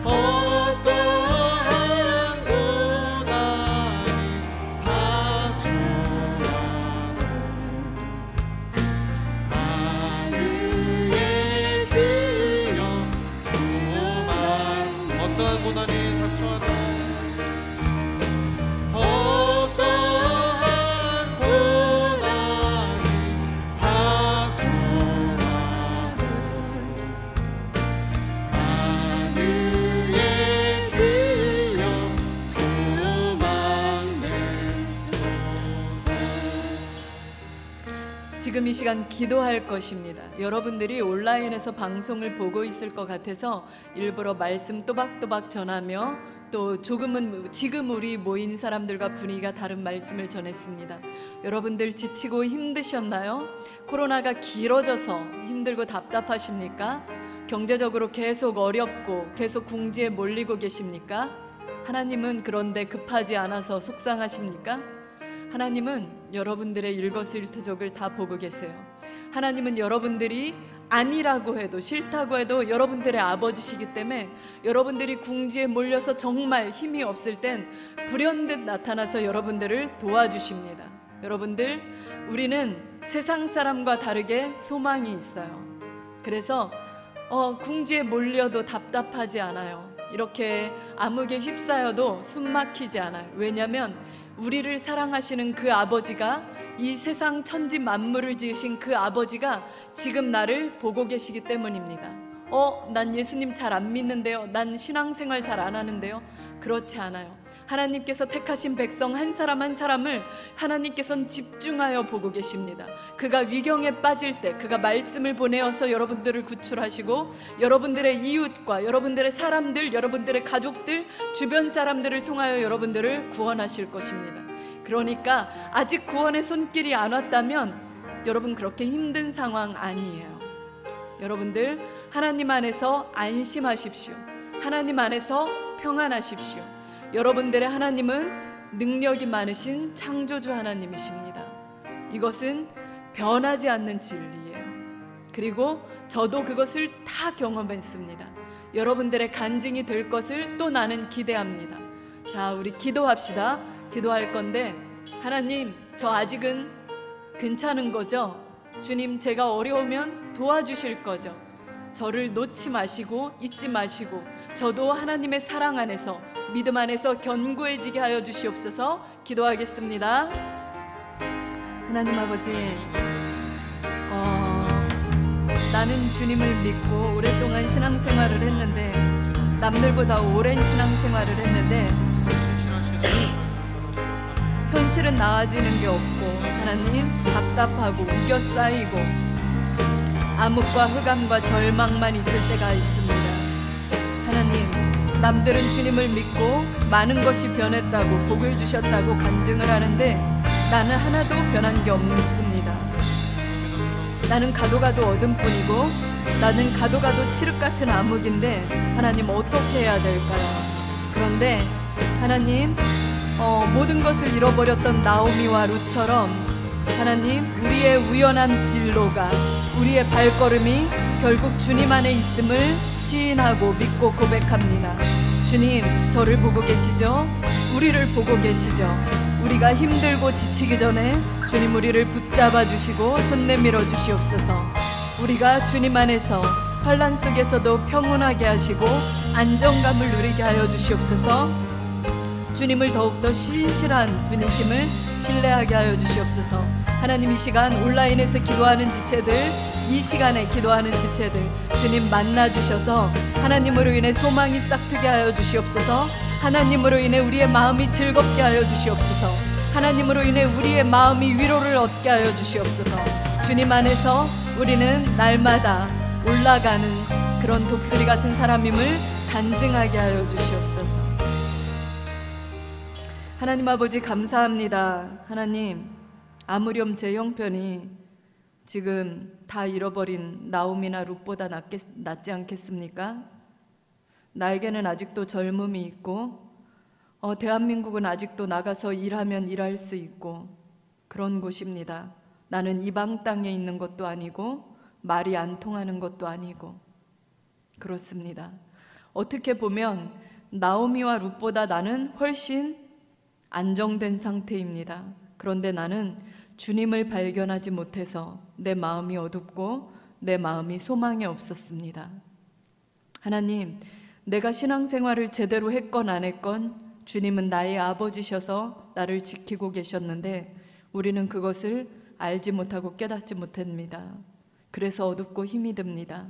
어떠한 고난이 닥쳐와도 만유의 주여 소망. 어떠한 고난이 닥쳐와도 어떠한 고난이 닥쳐와도 만유의 주여 소망 되소서. 지금 이 시간 기도할 것입니다. 여러분들이 온라인에서 방송을 보고 있을 것 같아서 일부러 말씀 또박또박 전하며 또 조금은 지금 우리 모인 사람들과 분위기가 다른 말씀을 전했습니다. 여러분들 지치고 힘드셨나요? 코로나가 길어져서 힘들고 답답하십니까? 경제적으로 계속 어렵고 계속 궁지에 몰리고 계십니까? 하나님은 그런데 급하지 않아서 속상하십니까? 하나님은 여러분들의 일거수일투족을 다 보고 계세요. 하나님은 여러분들이 아니라고 해도 싫다고 해도 여러분들의 아버지시기 때문에 여러분들이 궁지에 몰려서 정말 힘이 없을 땐 불현듯 나타나서 여러분들을 도와주십니다. 여러분들, 우리는 세상 사람과 다르게 소망이 있어요. 그래서 궁지에 몰려도 답답하지 않아요. 이렇게 암흑에 휩싸여도 숨 막히지 않아요. 왜냐하면 우리를 사랑하시는 그 아버지가, 이 세상 천지 만물을 지으신 그 아버지가 지금 나를 보고 계시기 때문입니다. 난 예수님 잘 안 믿는데요, 난 신앙생활 잘 안 하는데요. 그렇지 않아요. 하나님께서 택하신 백성 한 사람 한 사람을 하나님께서는 집중하여 보고 계십니다. 그가 위경에 빠질 때 그가 말씀을 보내어서 여러분들을 구출하시고 여러분들의 이웃과 여러분들의 사람들, 여러분들의 가족들, 주변 사람들을 통하여 여러분들을 구원하실 것입니다. 그러니까 아직 구원의 손길이 안 왔다면 여러분 그렇게 힘든 상황 아니에요. 여러분들 하나님 안에서 안심하십시오. 하나님 안에서 평안하십시오. 여러분들의 하나님은 능력이 많으신 창조주 하나님이십니다. 이것은 변하지 않는 진리예요. 그리고 저도 그것을 다 경험했습니다. 여러분들의 간증이 될 것을 또 나는 기대합니다. 자, 우리 기도합시다. 기도할 건데 하나님, 저 아직은 괜찮은 거죠? 주님, 제가 어려우면 도와주실 거죠? 저를 놓지 마시고 잊지 마시고 저도 하나님의 사랑 안에서 믿음 안에서 견고해지게 하여 주시옵소서. 기도하겠습니다. 하나님 아버지, 나는 주님을 믿고 오랫동안 신앙생활을 했는데, 남들보다 오랜 신앙생활을 했는데 현실은 나아지는 게 없고 하나님, 답답하고 우겨싸이고 암흑과 흑암과 절망만 있을 때가 있습니다. 하나님, 남들은 주님을 믿고 많은 것이 변했다고, 복을 주셨다고 간증을 하는데 나는 하나도 변한 게 없습니다. 나는 가도 어둠뿐이고 나는 가도 칠흑 같은 암흑인데 하나님, 어떻게 해야 될까요? 그런데 하나님, 모든 것을 잃어버렸던 나오미와 룻처럼 하나님, 우리의 우연한 진로가, 우리의 발걸음이 결국 주님 안에 있음을 시인하고 믿고 고백합니다. 주님, 저를 보고 계시죠? 우리를 보고 계시죠? 우리가 힘들고 지치기 전에 주님, 우리를 붙잡아 주시고 손 내밀어 주시옵소서. 우리가 주님 안에서 환난 속에서도 평온하게 하시고 안정감을 누리게 하여 주시옵소서. 주님을 더욱더 신실한 분이심을 신뢰하게 하여 주시옵소서. 하나님, 이 시간 온라인에서 기도하는 지체들, 이 시간에 기도하는 지체들 주님 만나 주셔서 하나님으로 인해 소망이 싹트게 하여 주시옵소서. 하나님으로 인해 우리의 마음이 즐겁게 하여 주시옵소서. 하나님으로 인해 우리의 마음이 위로를 얻게 하여 주시옵소서. 주님 안에서 우리는 날마다 올라가는 그런 독수리 같은 사람임을 간증하게 하여 주시옵소서. 하나님 아버지, 감사합니다. 하나님, 아무렴 제 형편이 지금 다 잃어버린 나오미나 룻보다 낫지 않겠습니까? 나에게는 아직도 젊음이 있고 대한민국은 아직도 나가서 일하면 일할 수 있고 그런 곳입니다. 나는 이방 땅에 있는 것도 아니고 말이 안 통하는 것도 아니고 그렇습니다. 어떻게 보면 나오미와 룻보다 나는 훨씬 안정된 상태입니다. 그런데 나는 주님을 발견하지 못해서 내 마음이 어둡고 내 마음이 소망이 없었습니다. 하나님, 내가 신앙생활을 제대로 했건 안 했건 주님은 나의 아버지셔서 나를 지키고 계셨는데 우리는 그것을 알지 못하고 깨닫지 못합니다. 그래서 어둡고 힘이 듭니다.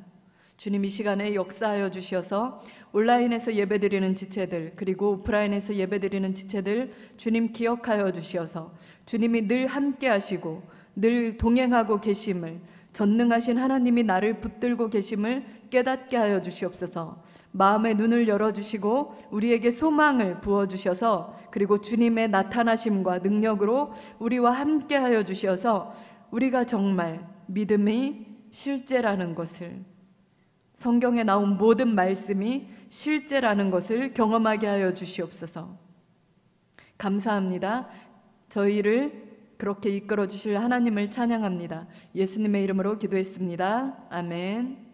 주님, 이 시간에 역사하여 주셔서 온라인에서 예배드리는 지체들, 그리고 오프라인에서 예배드리는 지체들 주님 기억하여 주셔서 주님이 늘 함께 하시고 늘 동행하고 계심을, 전능하신 하나님이 나를 붙들고 계심을 깨닫게 하여 주시옵소서. 마음의 눈을 열어주시고 우리에게 소망을 부어주셔서, 그리고 주님의 나타나심과 능력으로 우리와 함께 하여 주셔서 우리가 정말 믿음이 실제라는 것을, 성경에 나온 모든 말씀이 실제라는 것을 경험하게 하여 주시옵소서. 감사합니다. 저희를 그렇게 이끌어 주실 하나님을 찬양합니다. 예수님의 이름으로 기도했습니다. 아멘.